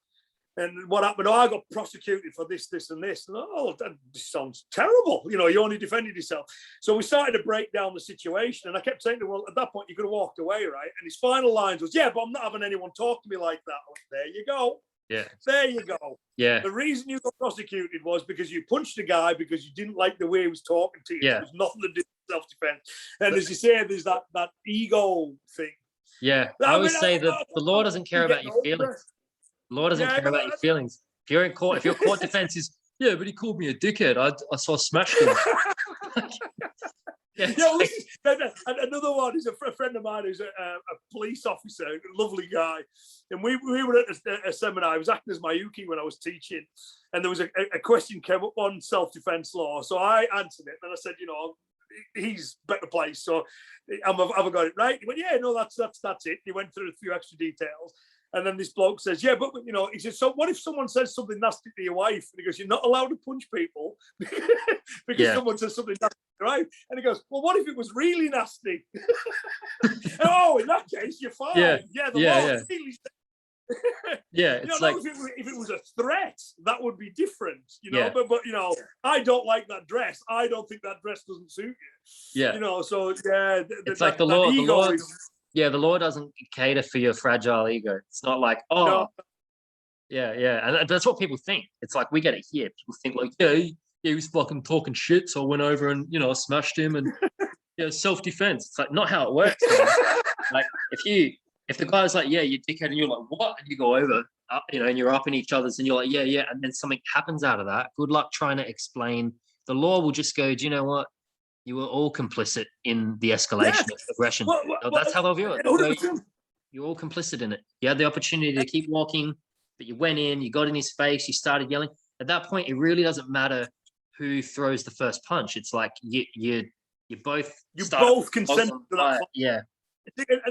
And what happened? Oh, I got prosecuted for this, this, and this. And, oh, that sounds terrible. You know, you only defended yourself. So we started to break down the situation. And I kept saying to him, well, at that point, you could have walked away, right? And his final lines was, yeah, but I'm not having anyone talk to me like that. I went, there you go. Yeah. There you go. Yeah. The reason you got prosecuted was because you punched a guy because you didn't like the way he was talking to you. Yeah. It was nothing to do with self-defense. And as you say, there's that ego thing. Yeah. I always say that the law doesn't care about your feelings. The law doesn't care about your feelings. If you're in court, if your court defense is, yeah, but he called me a dickhead. I saw smashed him. Yeah, another one is a friend of mine who's a police officer, a lovely guy. And we were at a seminar. I was acting as Mayuki when I was teaching. And there was a question came up on self-defense law. So I answered it. And I said, you know, he's better placed. So have I got it right? He went, yeah, no, that's it. He went through a few extra details. And then this bloke says, yeah, but, you know, he says, so what if someone says something nasty to your wife? And he goes, you're not allowed to punch people because someone says something nasty, right? And he goes, well, what if it was really nasty? Oh, in that case, you're fine. Yeah, the law is really yeah, it's like if it was a threat, that would be different, you know. But you know, I don't like that dress. I don't think that dress doesn't suit you. Yeah, you know. So it's like the law. The law doesn't cater for your fragile ego. It's not like, oh, no. And that's what people think. It's like we get it here. People think like, yeah, he was fucking talking shit, so I went over and, you know, smashed him and self-defense. It's like not how it works. Like if the guy's like, yeah, you dickhead, and you're like, what? And you go over, you know, and you're up in each other's, and you're like, yeah, and then something happens out of that. Good luck trying to explain. The law will just go, do you know what? You were all complicit in the escalation of aggression. That's how they'll view it. You're all complicit in it. You had the opportunity to keep walking, but you went in, you got in his face, you started yelling. At that point, it really doesn't matter who throws the first punch. It's like you both consent to that. Yeah.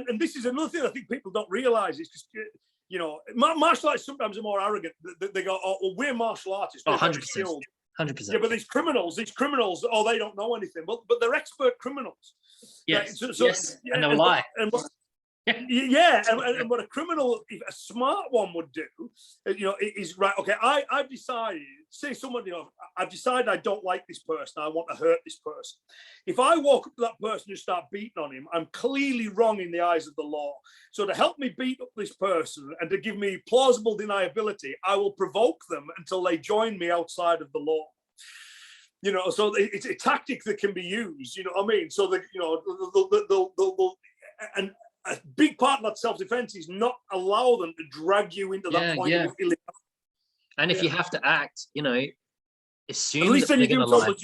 And this is another thing I think people don't realize is just, you know, martial arts sometimes are more arrogant. They go, oh, well, we're martial artists. We're 100%. 100%. Yeah, but these criminals, oh, they don't know anything. But they're expert criminals. Yes. And they'll lie. And what a criminal, a smart one would do, you know, is right. Okay, I've decided. Say someone, you know, I've decided I don't like this person. I want to hurt this person. If I walk up to that person and start beating on him, I'm clearly wrong in the eyes of the law. So to help me beat up this person and to give me plausible deniability, I will provoke them until they join me outside of the law. You know, so it's a tactic that can be used. You know what I mean? So that, you know, and a big part of that self-defense is not allow them to drag you into that point of illegality. And if you have to act, you know, assume that they're going to lie.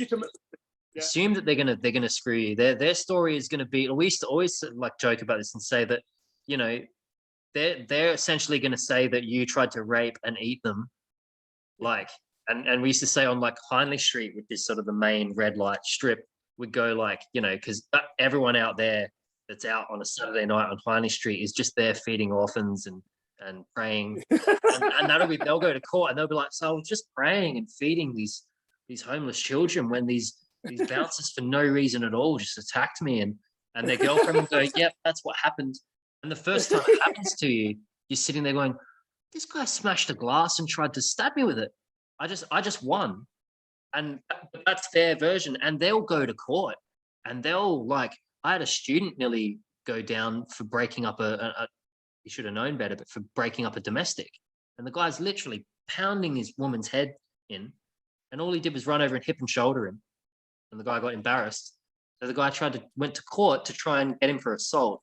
Assume that they're going to screw you. Their story is going to be. We used to always like joke about this and say that, you know, they're essentially going to say that you tried to rape and eat them, like. And we used to say on like Hindley Street, which is sort of the main red light strip, would go like, you know, because everyone out there that's out on a Saturday night on Hindley Street is just there feeding orphans and praying, and they'll go to court and they'll be like, so I was just praying and feeding these homeless children when these bouncers for no reason at all just attacked me, and their girlfriend will go, yep, that's what happened. And the first time it happens to you, you're sitting there going, this guy smashed a glass and tried to stab me with it. I just won. And that's their version. And they'll go to court and they'll like, I had a student nearly go down for breaking up he should have known better, but for breaking up a domestic. And the guy's literally pounding his woman's head in, and all he did was run over and hip and shoulder him. And the guy got embarrassed. So the guy went to court to try and get him for assault.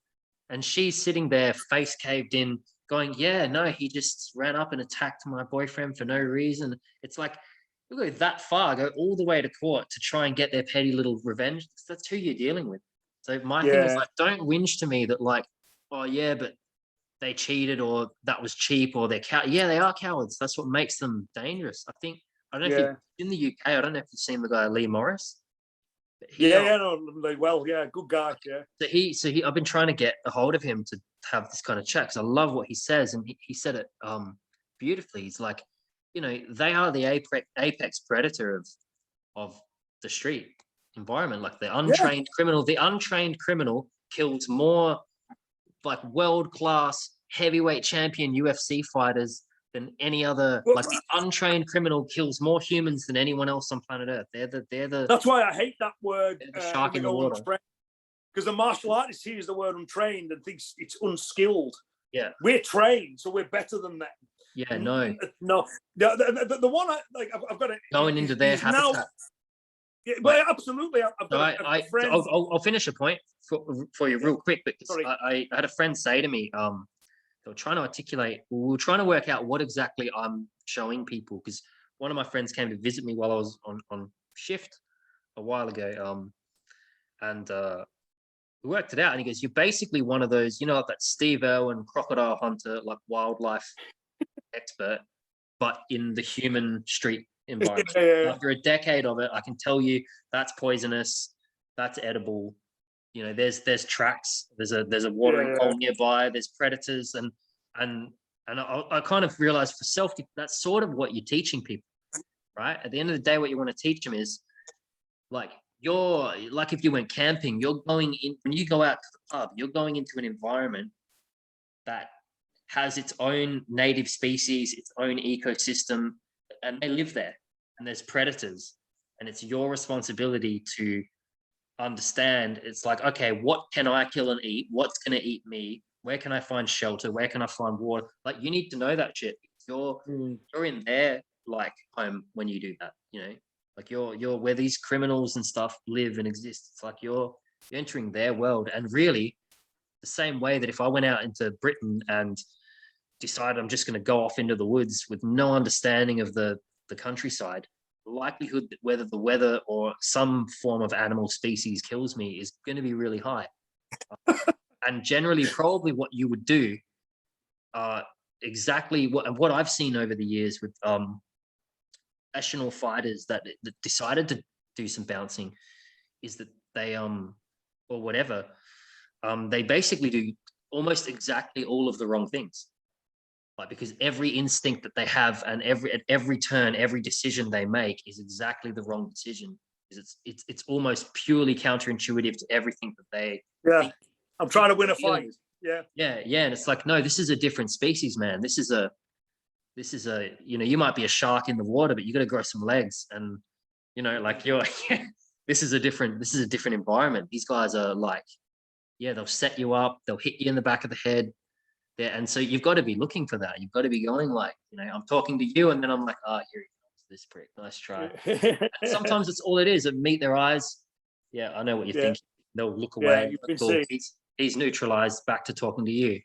And she's sitting there, face caved in, going, yeah, no, he just ran up and attacked my boyfriend for no reason. It's like, you go that far, go all the way to court to try and get their petty little revenge. That's who you're dealing with. So my thing is like, don't whinge to me that like, oh yeah, but they cheated or that was cheap or they're they are cowards. That's what makes them dangerous. I don't know if you've in the UK, I don't know if you've seen the guy Lee Morris. Good guy. Yeah. So I've been trying to get a hold of him to have this kind of chat because I love what he says, and he said it beautifully. He's like, you know, they are the apex predator of the street environment. Like the untrained criminal. The untrained criminal kills more like world-class heavyweight champion UFC fighters than any other. Well, like the untrained criminal kills more humans than anyone else on planet Earth. They're that's why I hate that word. the shark in the water. Because the martial artist hears the word untrained and thinks it's unskilled. Yeah, we're trained, so we're better than them. Yeah, no. The one I've got it going into their habitat. Now, yeah, but absolutely, I've got a friend. I'll finish a point for you real quick, because I had a friend say to me, they were trying to articulate, we were trying to work out what exactly I'm showing people, because one of my friends came to visit me while I was on shift a while ago, and we worked it out, and he goes, you're basically one of those, you know, like that Steve Irwin crocodile hunter, like wildlife expert, but in the human street environment. Yeah. After a decade of it, I can tell you that's poisonous, that's edible. You know, there's tracks, there's a watering hole nearby, there's predators, and I kind of realized for self, that's sort of what you're teaching people, right? At the end of the day, what you want to teach them is like, you're like, if you went camping, you're going in, when you go out to the pub, you're going into an environment that has its own native species, its own ecosystem, and they live there, and there's predators, and it's your responsibility to understand. It's like, okay, what can I kill and eat? What's going to eat me? Where can I find shelter? Where can I find water? Like, you need to know that shit. You're in their like home when you do that, you know, like you're where these criminals and stuff live and exist. It's like you're entering their world. And really the same way that if I went out into Britain and decided I'm just going to go off into the woods with no understanding of the countryside, the likelihood that whether the weather or some form of animal species kills me is going to be really high. And generally, probably what you would do, exactly what I've seen over the years with professional fighters that decided to do some bouncing, is that they or whatever, they basically do almost exactly all of the wrong things. Like, because every instinct that they have, and at every turn, every decision they make is exactly the wrong decision. It's almost purely counterintuitive to everything that they think. I'm trying to win a fight. Yeah. And it's like, no, this is a different species, man. This is a, you know, you might be a shark in the water, but you got to grow some legs, and you know, like this is a different environment. These guys are like, they'll set you up, they'll hit you in the back of the head. Yeah, and so you've got to be looking for that. You've got to be going like, you know, I'm talking to you, and then I'm like, here he comes, this prick, nice try. Sometimes it's all it is. And meet their eyes. Yeah, I know what you're thinking. They'll look away. Cool. He's neutralized, back to talking to you.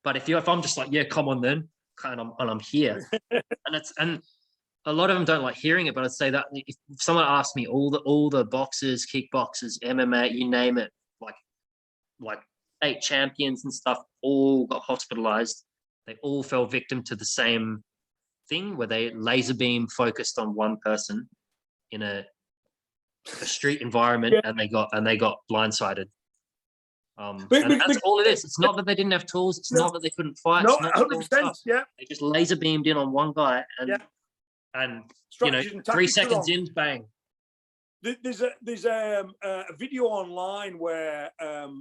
But if I'm just like, come on then, and I'm here, and a lot of them don't like hearing it. But I'd say that if someone asked me, all the boxers, kickboxers, MMA, you name it, like 8 champions and stuff, all got hospitalized. They all fell victim to the same thing, where they laser beam focused on one person in a street environment, and they got blindsided. And that's all it is. It's not that they didn't have tools. It's not that they couldn't fight. No, 100%. Yeah, they just laser beamed in on one guy, and you know, 3 seconds in, bang. There's a video online where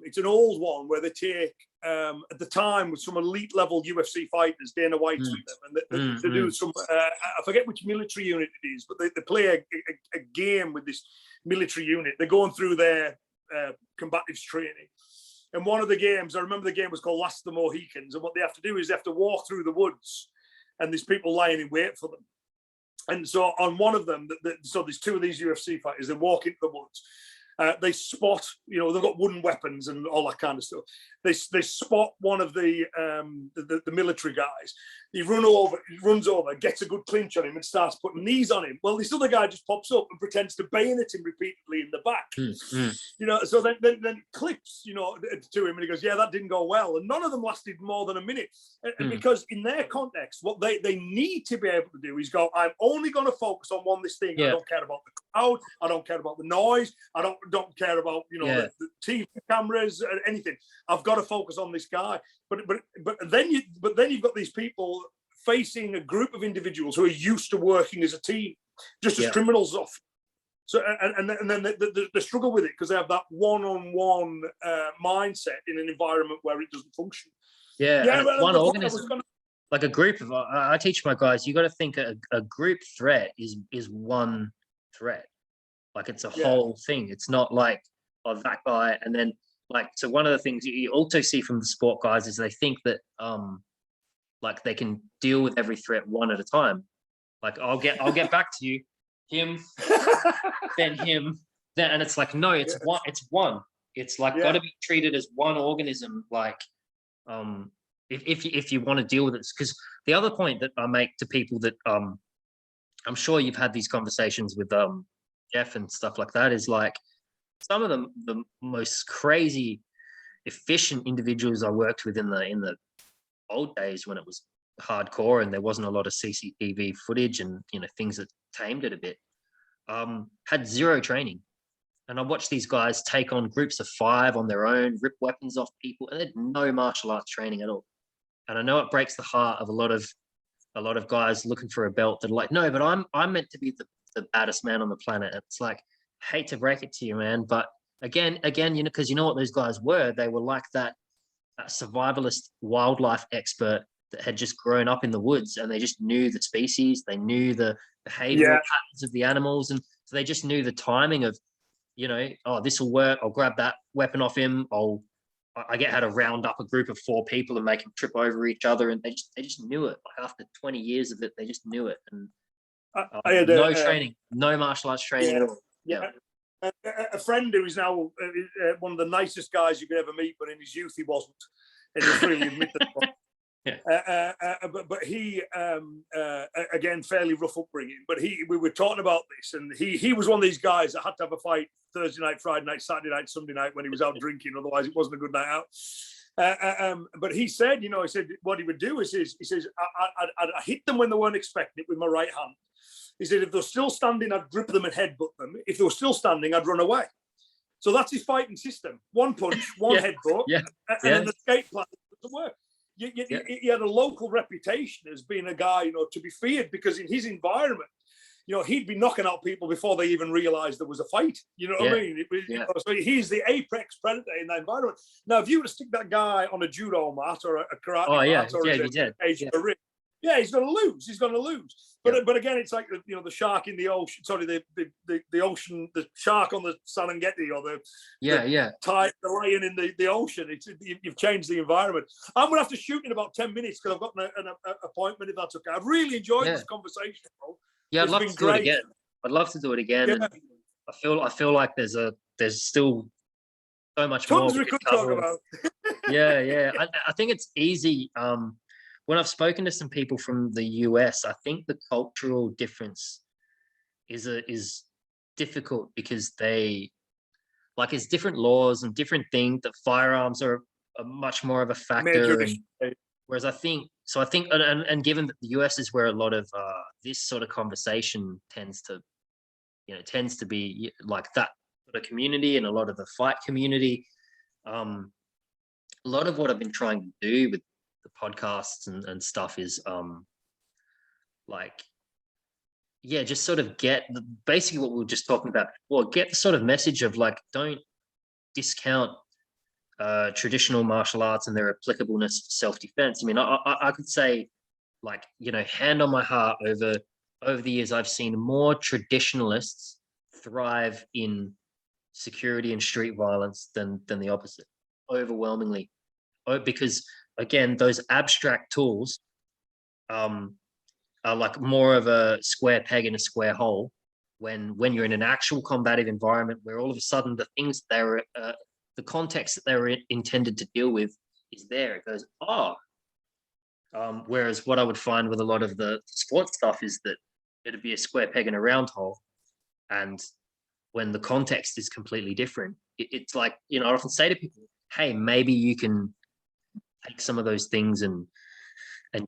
it's an old one where they take at the time with some elite level UFC fighters, Dana White's with them, and they do some I forget which military unit it is, but they play a game with this military unit. They're going through their combatives training, and one of the games, I remember the game was called Last of the Mohicans, and what they have to do is they have to walk through the woods, and there's people lying in wait for them. And so on one of them, so there's 2 of these UFC fighters, they walk into the woods. They spot, you know, they've got wooden weapons and all that kind of stuff. They spot one of the military guys. He runs over, gets a good clinch on him and starts putting knees on him. Well, this other guy just pops up and pretends to bayonet him repeatedly in the back. You know, so then clips, you know, to him, and he goes, that didn't go well. And none of them lasted more than a minute. And because in their context, what they need to be able to do is go, I'm only going to focus on this thing. I don't care about the crowd. I don't care about the noise. I don't care about, you know, the TV cameras or anything. I've got to focus on this guy. But then you've got these people facing a group of individuals who are used to working as a team, just as criminals off. So and then they struggle with it because they have that one-on-one mindset in an environment where it doesn't function. One organism. like a group of, I teach my guys, you got to think a group threat is one threat. Like it's a whole thing. It's not like, oh, that guy. And then like, so one of the things you also see from the sport guys is they think that, like they can deal with every threat one at a time. Like I'll get back to you, him, then him, then, and it's like, no, it's one. It's one. It's like got to be treated as one organism. Like, if you want to deal with it, because the other point that I make to people that I'm sure you've had these conversations with Jeff and stuff like that is like some of the most crazy efficient individuals I worked with in the old days when it was hardcore and there wasn't a lot of CCTV footage and things that tamed it a bit, had zero training. And I watched these guys take on groups of 5 on their own, rip weapons off people, and they had no martial arts training at all. And I know it breaks the heart of a lot of guys looking for a belt that are like, no, but I'm meant to be the baddest man on the planet. It's like, hate to break it to you, man, but again, because you know what those guys were? They were like that survivalist wildlife expert that had just grown up in the woods, and they just knew the species, they knew the behavioral patterns of the animals, and so they just knew the timing of, oh, this will work. I'll grab that weapon off him. I get how to round up a group of 4 people and make them trip over each other, and they just knew it. Like after 20 years of it, they just knew it. And I had no training, no martial arts training at all. Yeah. A friend who is now one of the nicest guys you could ever meet, but in his youth he wasn't, and he'll freely admit that. But he again, fairly rough upbringing, but we were talking about this, and he was one of these guys that had to have a fight Thursday night, Friday night, Saturday night, Sunday night when he was out drinking, otherwise it wasn't a good night out. But he said, he said what he would do is he says I'd hit them when they weren't expecting it with my right hand. He said if they're still standing, I'd grip them and headbutt them. If they were still standing, I'd run away. So that's his fighting system: one punch, one headbutt, and then the escape plan doesn't work. He had a local reputation as being a guy, to be feared, because in his environment, he'd be knocking out people before they even realised there was a fight. You know what I mean? So he's the apex predator in that environment. Now, if you were to stick that guy on a judo mat or a karate mat or a ring, he's going to lose. He's going to lose. But again, it's like the shark in the ocean. Sorry, the ocean, the shark on the Serengeti, or the lion in the ocean. You've changed the environment. I'm going to have to shoot in about 10 minutes because I've got an appointment. If that's okay, I've really enjoyed this conversation, bro. Yeah, I'd love to do it again. I'd love to do it again. And I feel like there's still so much more we could talk about. I think it's easy. When I've spoken to some people from the US, I think the cultural difference is difficult because it's different laws and different things. That firearms are much more of a factor. Whereas I think, and given that the US is where a lot of this sort of conversation tends to be like that sort of community, and a lot of the fight community, a lot of what I've been trying to do with the podcasts and stuff is just sort of get basically what we were just talking about. Well, get the sort of message of like, don't discount traditional martial arts and their applicableness to self-defense. I mean, I could say, like, hand on my heart, over the years, I've seen more traditionalists thrive in security and street violence than the opposite, overwhelmingly. Because again, those abstract tools are like more of a square peg in a square hole. When you're in an actual combative environment, where all of a sudden the things the context that they were intended to deal with is there. It goes, whereas what I would find with a lot of the sports stuff is that it'd be a square peg in a round hole, and when the context is completely different, it's like, I often say to people, hey, maybe you can take some of those things and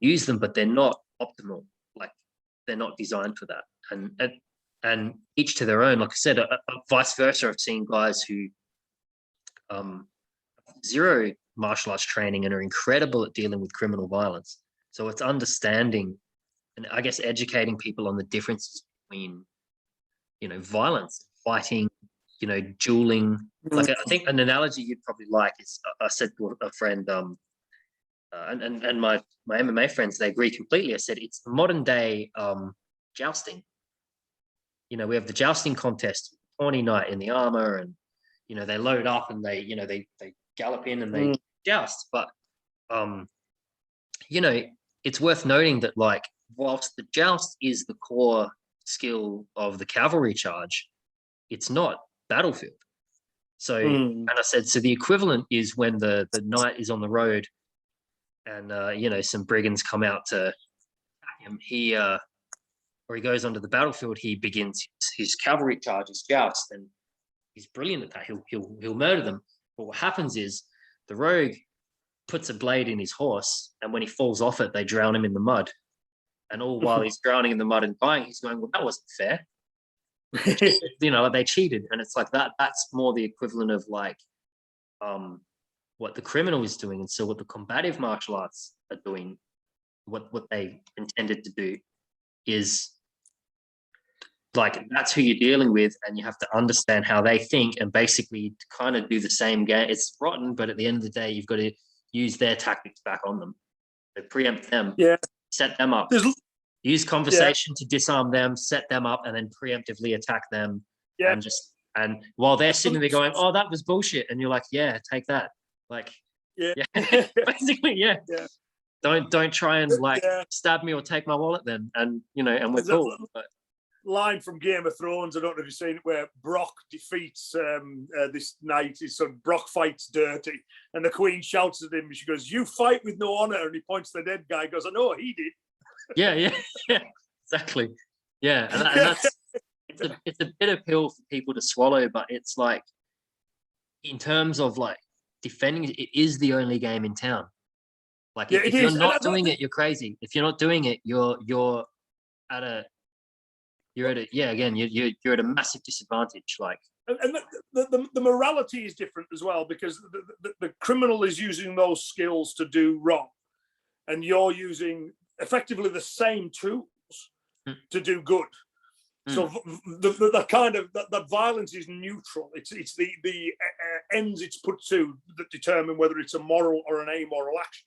use them, but they're not optimal. Like, they're not designed for that. And each to their own. Like I said, vice versa, I've seen guys who zero martial arts training and are incredible at dealing with criminal violence. So it's understanding and I guess educating people on the differences between, violence, fighting, dueling. Like, I think an analogy you'd probably like is, I said to a friend, and my MMA friends, they agree completely. I said it's modern day jousting. We have the jousting contest, Tawny Knight in the armor, and they load up and they they gallop in and they joust. But it's worth noting that, like, whilst the joust is the core skill of the cavalry charge, it's not battlefield. So, and I said, so the equivalent is when the knight is on the road and, some brigands come out to attack him. Or he goes onto the battlefield, he begins his cavalry charge, his joust, and he's brilliant at that. He'll murder them. But what happens is the rogue puts a blade in his horse, and when he falls off it, they drown him in the mud. And all while he's drowning in the mud and dying, he's going, well, that wasn't fair. They cheated. And it's like that. That's more the equivalent of, like, what the criminal is doing. And so what the combative martial arts are doing, what they intended to do, is, like, that's who you're dealing with, and you have to understand how they think and basically kind of do the same game. It's rotten, but at the end of the day, you've got to use their tactics back on them. So preempt them, set them up, use conversation to disarm them, set them up, and then preemptively attack them. And while they're sitting there going, "Oh, that was bullshit," and you're like, "Yeah, take that." Like, basically, Don't try and stab me or take my wallet then, and and we're cool. But line from Game of Thrones, I don't know if you've seen it, where Brock defeats this knight. His son Brock fights dirty, and the Queen shouts at him, and she goes, "You fight with no honor," and he points to the dead guy, goes, "I know he did." Yeah, exactly. Yeah, and that's it's a bitter pill for people to swallow, but it's like, in terms of, like, defending, it is the only game in town. Like, if you're not doing it, you're crazy. If you're not doing it, you're at a massive disadvantage. Like, and the morality is different as well, because the criminal is using those skills to do wrong, and you're using effectively the same tools to do good. So the kind of that violence is neutral. It's the ends it's put to that determine whether it's a moral or an amoral action.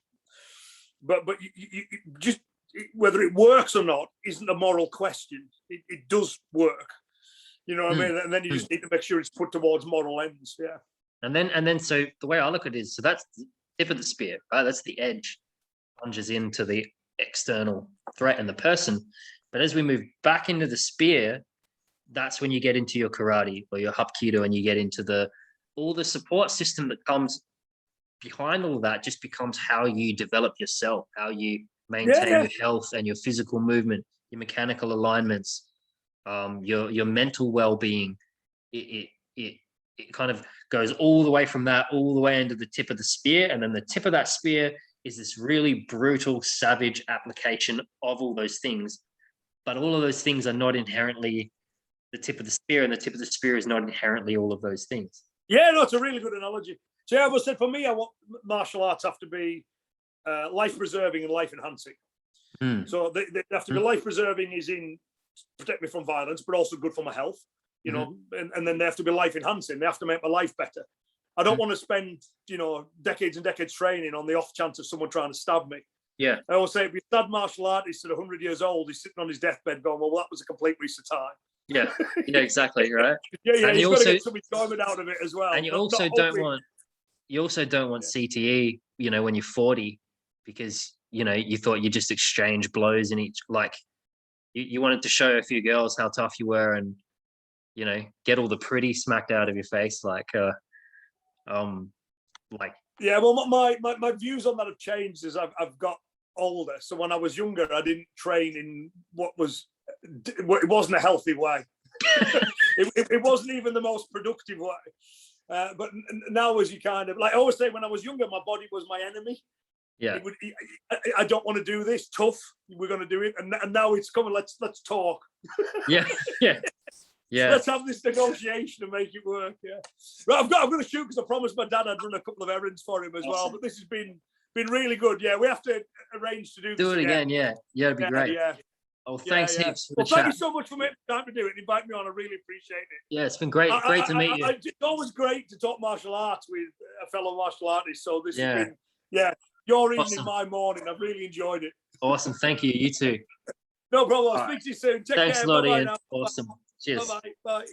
But you just, whether it works or not isn't a moral question. It does work, you know what I mean? And then you just need to make sure it's put towards moral ends. Yeah. And then so the way I look at it is, so that's the tip of the spear, right? That's the edge, plunges into the external threat and the person. But as we move back into the spear, that's when you get into your karate or your Hapkido, and you get into all the support system that comes behind all that. Just becomes how you develop yourself, how you maintain your health and your physical movement, your mechanical alignments, your mental well-being. It kind of goes all the way from that all the way into the tip of the spear, and then the tip of that spear is this really brutal, savage application of all those things. But all of those things are not inherently the tip of the spear, and the tip of the spear is not inherently all of those things. Yeah, no, it's a really good analogy. So I've always said, for me, I want martial arts have to be life-preserving and life-enhancing. So they have to be life-preserving, is in protect me from violence, but also good for my health, you know, and then they have to be life-enhancing. They have to make my life better. I don't want to spend, decades and decades training on the off chance of someone trying to stab me. Yeah. I always say, if you're a martial artist at 100 years old, he's sitting on his deathbed going, well, that was a complete waste of time. Yeah, exactly, right? And you've got to get some enjoyment out of it as well. And you also don't want CTE, when you're 40, because, you thought you just exchange blows in each, like, you wanted to show a few girls how tough you were, and, get all the pretty smacked out of your face, Yeah, well, my views on that have changed as I've got older. So when I was younger, I didn't train in it wasn't a healthy way. it wasn't even the most productive way. But now, as you kind of, like I always say, when I was younger, my body was my enemy. Yeah. I don't want to do this. Tough. We're going to do it. And now it's coming. Let's talk. Yeah. Let's have this negotiation and make it work. Yeah. But I've got to shoot, because I promised my dad I'd run a couple of errands for him as well. But this has been really good. Yeah, we have to arrange to do this again. Yeah, it'd be great. Yeah. Oh, thanks heaps for the chat. Thank you so much for making time to do it. Invite me on. I really appreciate it. Yeah, it's been great. Great to meet you. It's always great to talk martial arts with a fellow martial artist. So this has been, your evening, Awesome. my morning. I've really enjoyed it. Awesome. Thank you. You too. No problem. I'll All speak to you soon. Take Thanks care. a lot, Bye-bye Ian. now. Awesome. Cheers. Bye-bye. Bye.